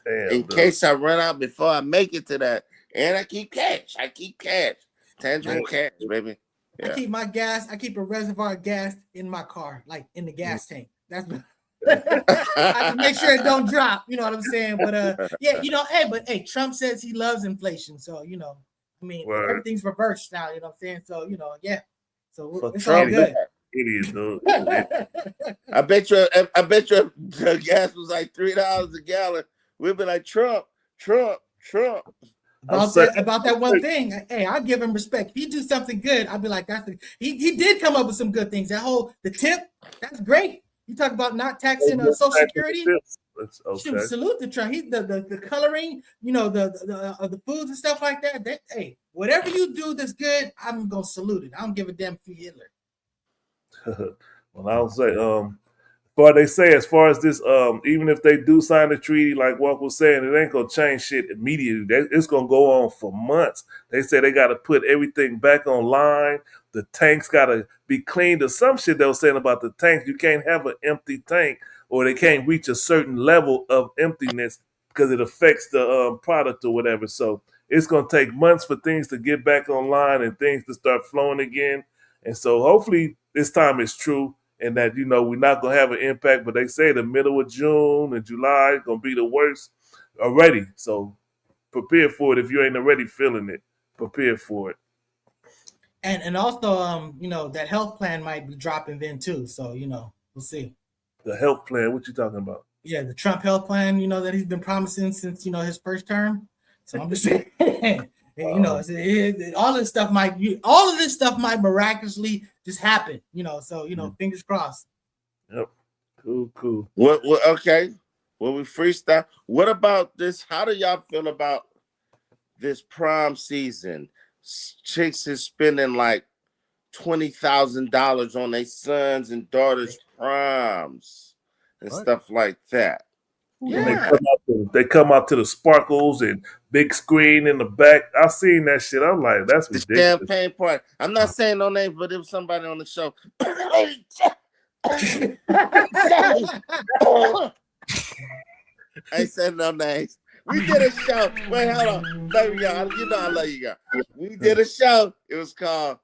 Damn, in case I run out before I make it to that. And I keep cash. Tangible cash, baby. Yeah. I keep a reservoir of gas in my car, like in the gas tank. That's I can make sure it don't drop. You know what I'm saying? But yeah, hey, Trump says he loves inflation, so I mean, everything's reversed now. You know what I'm saying? So yeah. So it's all good. Idiot, dude. I bet you the gas was like $3 a gallon. We'd be like Trump. About that one thing, hey, I'll give him respect. If he do something good, I'll be like, he did come up with some good things. The tip, that's great. You talk about not taxing Social Security. Okay. Salute the Trump. The coloring, the foods and stuff like that. Hey, whatever you do that's good, I'm gonna salute it. I don't give a damn if you Hitler. Well, I'll say, but they say as far as this, even if they do sign the treaty, like Walk was saying, it ain't gonna change shit immediately. It's gonna go on for months. They say they got to put everything back online. The tanks got to be cleaned. Or some shit they were saying about the tanks. You can't have an empty tank, or they can't reach a certain level of emptiness because it affects the product or whatever. So it's gonna take months for things to get back online and things to start flowing again. And so hopefully this time it's true. And that, we're not going to have an impact. But they say the middle of June and July going to be the worst already. So prepare for it. If you ain't already feeling it, prepare for it. And also, that health plan might be dropping then too. So, we'll see. The health plan? What you talking about? Yeah, the Trump health plan, that he's been promising since, his first term. So I'm just saying, all this stuff might miraculously just happen, so fingers crossed. Yep. Cool. What okay. Well, we freestyle. What about this? How do y'all feel about this prom season? Chicks is spending like $20,000 on their sons and daughters' proms and stuff like that. Yeah. They come out to the sparkles and big screen in the back. I seen that shit. I'm like, that's ridiculous. The champagne party. I'm not saying no names, but there was somebody on the show. I ain't said no names. We did a show. Wait, hold on. Love y'all. I love you guys. We did a show. It was called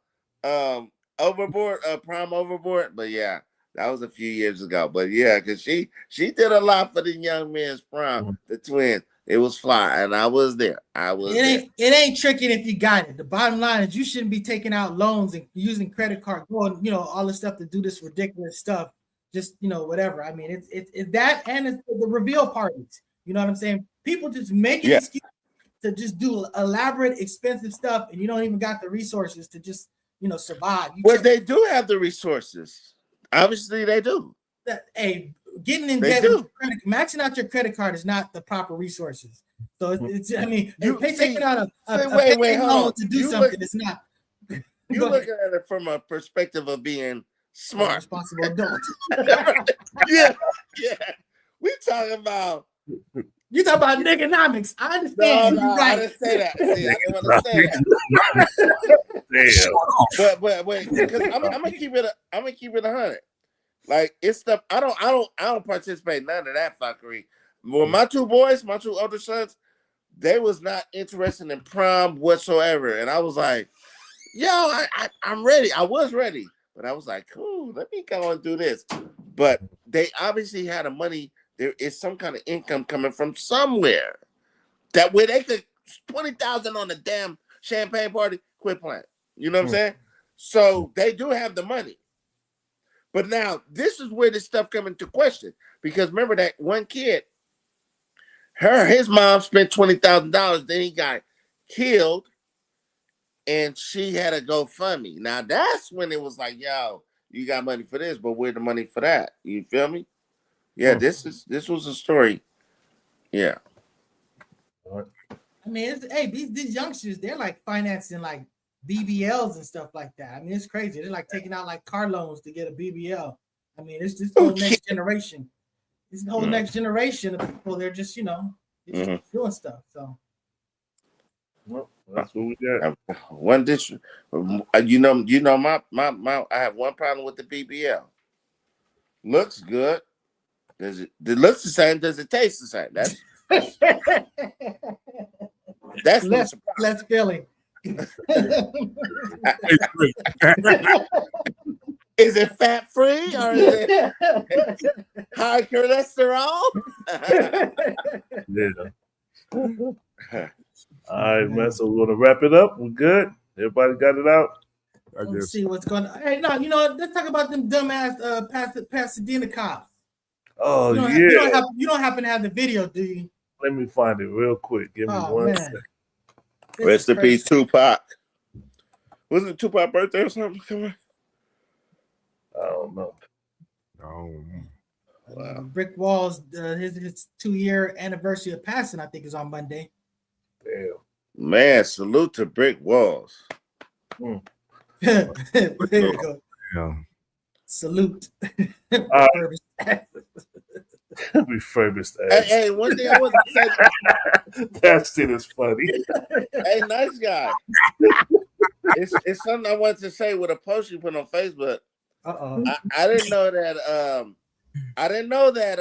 Overboard, Prom Overboard. But yeah. That was a few years ago, but yeah, because she did a lot for the young men's prom, the twins. It was fly, and I was there. It ain't tricking if you got it. The bottom line is you shouldn't be taking out loans and using credit card, going, all this stuff to do this ridiculous stuff. Just whatever. I mean, it's that, and it's the reveal parties. You know what I'm saying? People just make an excuse to just do elaborate, expensive stuff, and you don't even got the resources to just survive. They do have the resources. Obviously, they do. Getting in debt, maxing out your credit card is not the proper resources. So it's taking out a loan to do something. It's not. You're looking at it from a perspective of being smart, responsible adult. yeah. We talking about. You talk about economics. I understand. No, right. I didn't say that. See, I didn't want to say that. But wait, because I'm gonna keep it 100. Like it's stuff I don't participate in none of that fuckery. Well, my two older sons, they was not interested in prom whatsoever, and I was like, yo, I'm ready. I was ready, but I was like, cool, let me go and do this. But they obviously had the money. There is some kind of income coming from somewhere that where they could $20,000 on the damn champagne party. Quit playing. You know what I'm saying? So they do have the money. But now this is where this stuff comes into question, because remember that one kid, his mom spent $20,000. Then he got killed, and she had a GoFundMe. Now that's when it was like, yo, you got money for this, but where's the money for that? You feel me? Yeah, this was a story. Yeah. I mean, these youngsters, they're like financing like BBLs and stuff like that. I mean, it's crazy. They're like taking out like car loans to get a BBL. I mean, it's this whole next generation. This whole next generation of people. They're just doing stuff. So. Well, that's what we got. One district. My I have one problem with the BBL. Looks good. It looks the same? Does it taste the same? That's less filling. Is it fat free or is it? high cholesterol. Yeah. All right, man. So we're gonna wrap it up. We're good. Everybody got it out. Let's see what's going on. Hey, no, let's talk about them dumbass Pasadena cops. Oh, You don't happen to have the video, do you? Let me find it real quick. Give me 1 second. Rest in peace, Tupac. Wasn't it Tupac's birthday or something? Come on. I don't know. Wow. Brick Walls, his 2-year anniversary of passing, I think, is on Monday. Damn. Man, salute to Brick Walls. There you go. Yeah. Salute. Refurbished ass. Hey, one thing I want to say. That shit is funny. Hey, nice guy. It's something I wanted to say with a post you put on Facebook. I didn't know that. I didn't know that.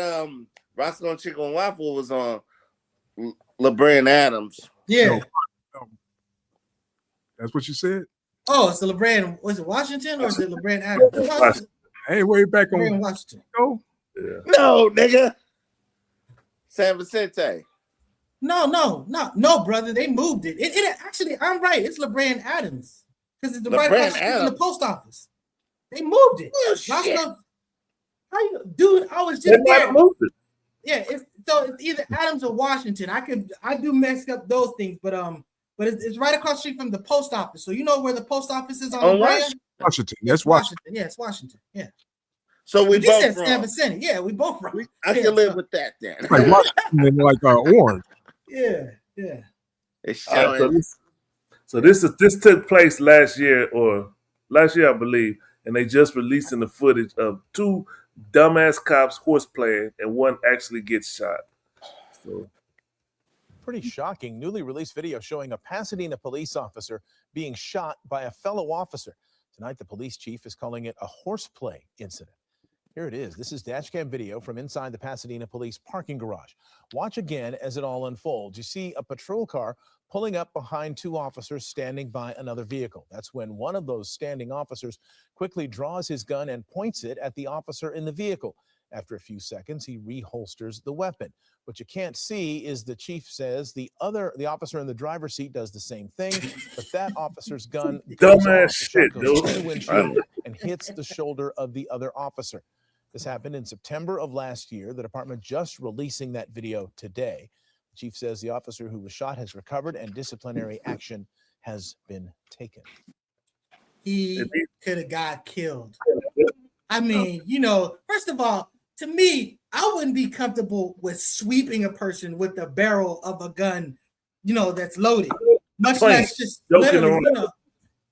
Roscoe Chicken and Waffle was on LeBron Adams. Yeah. No. That's what you said? Oh, so LeBron, was it Washington or is it LeBron Adams? Hey, way back on Washington. Oh. Yeah. No, nigga. San Vicente. No, brother. They moved it. It actually, I'm right. It's LeBron Adams because it's the right across from the post office. They moved it. Oh, shit. How you, dude? I was just there. Yeah, it's either Adams or Washington. I do mess up those things, but it's right across the street from the post office. So you know where the post office is on Washington. Yes, Washington. Yeah, it's Washington. Yeah. So we both said wrong. San Vicente. Yeah, we both wrong. I can live with that then. Like Washington, like orange. Yeah. It's showing. So this took place last year, I believe, and they just releasing the footage of 2 dumbass cops horseplaying, and one actually gets shot. So. Pretty shocking. Newly released video showing a Pasadena police officer being shot by a fellow officer. Tonight, the police chief is calling it a horseplay incident. Here it is. This is dashcam video from inside the Pasadena police parking garage. Watch again as it all unfolds. You see a patrol car pulling up behind 2 officers standing by another vehicle. That's when one of those standing officers quickly draws his gun and points it at the officer in the vehicle. After a few seconds, he reholsters the weapon. What you can't see is the chief says the officer in the driver's seat does the same thing, but that officer's gun dumbass shit, dude, the windshield and hits the shoulder of the other officer. This happened in September of last year. The department just releasing that video today. The chief says the officer who was shot has recovered and disciplinary action has been taken. He could have got killed. I mean, first of all, to me, I wouldn't be comfortable with sweeping a person with the barrel of a gun, that's loaded. Much less just literally,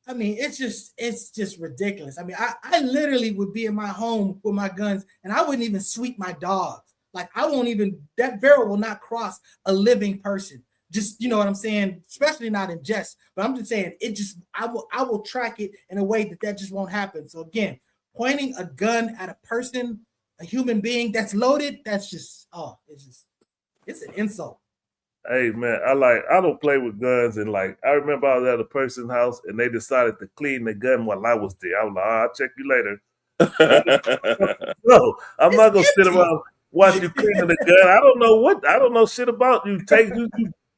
I mean, it's just ridiculous. I mean, I literally would be in my home with my guns and I wouldn't even sweep my dogs. Like that barrel will not cross a living person. Just, you know what I'm saying? Especially not in jest, but I'm just saying I will track it in a way that just won't happen. So again, pointing a gun at a person, a human being that's loaded, that's just, it's an insult. Hey man, I don't play with guns, and I remember I was at a person's house and they decided to clean the gun while I was there. I was like, I'll check you later. No, I'm not gonna sit around watch you cleaning the gun. I don't know shit about you.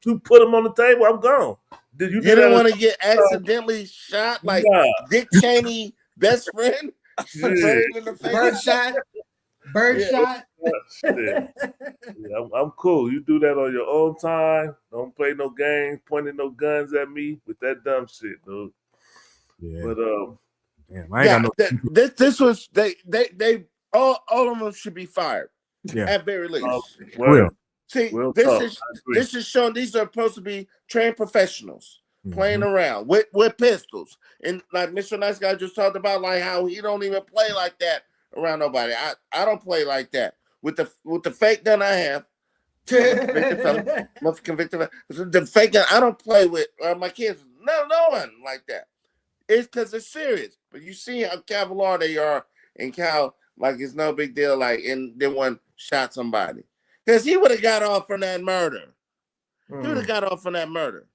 You put them on the table, I'm gone. You didn't want to get accidentally shot like Dick Cheney best friend? Bird shot. Yeah, I'm cool. You do that on your own time. Don't play no games, pointing no guns at me with that dumb shit, dude. Yeah. But damn, I ain't got no. This was they all of them should be fired. Yeah. At very least. See, this is showing these are supposed to be trained professionals playing around with pistols. And like Mr. Nice Guy just talked about, like how he don't even play like that around nobody. I don't play like that. With the fake gun I have, convicted. The fake gun I don't play with my kids. No one like that. It's because it's serious. But you see how cavalier they are and how it's no big deal. And then one shot somebody because he would have got off from that murder. He would have got off from that murder.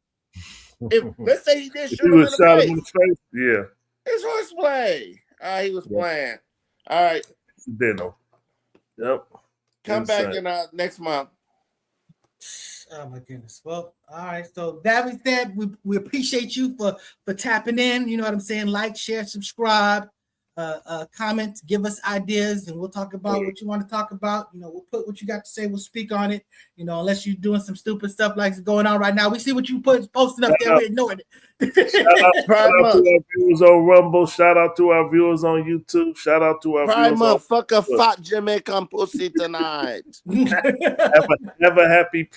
If let's say he did shoot him in the face. Yeah, it's horseplay. He was playing. All right. Accidental. Yep. Come back in next month. Oh my goodness. Well, all right. So that being said, we appreciate you for tapping in. You know what I'm saying? Like, share, subscribe, comment, give us ideas, and we'll talk about what you want to talk about. You know, we'll put what you got to say. We'll speak on it. You know, unless you're doing some stupid stuff like going on right now. We see what you posting up there. We're ignoring it. Shout out to our viewers on Rumble. Shout out to our viewers on YouTube. Shout out to our Pride viewers month. Fuck a fat Jamaican pussy tonight. have a happy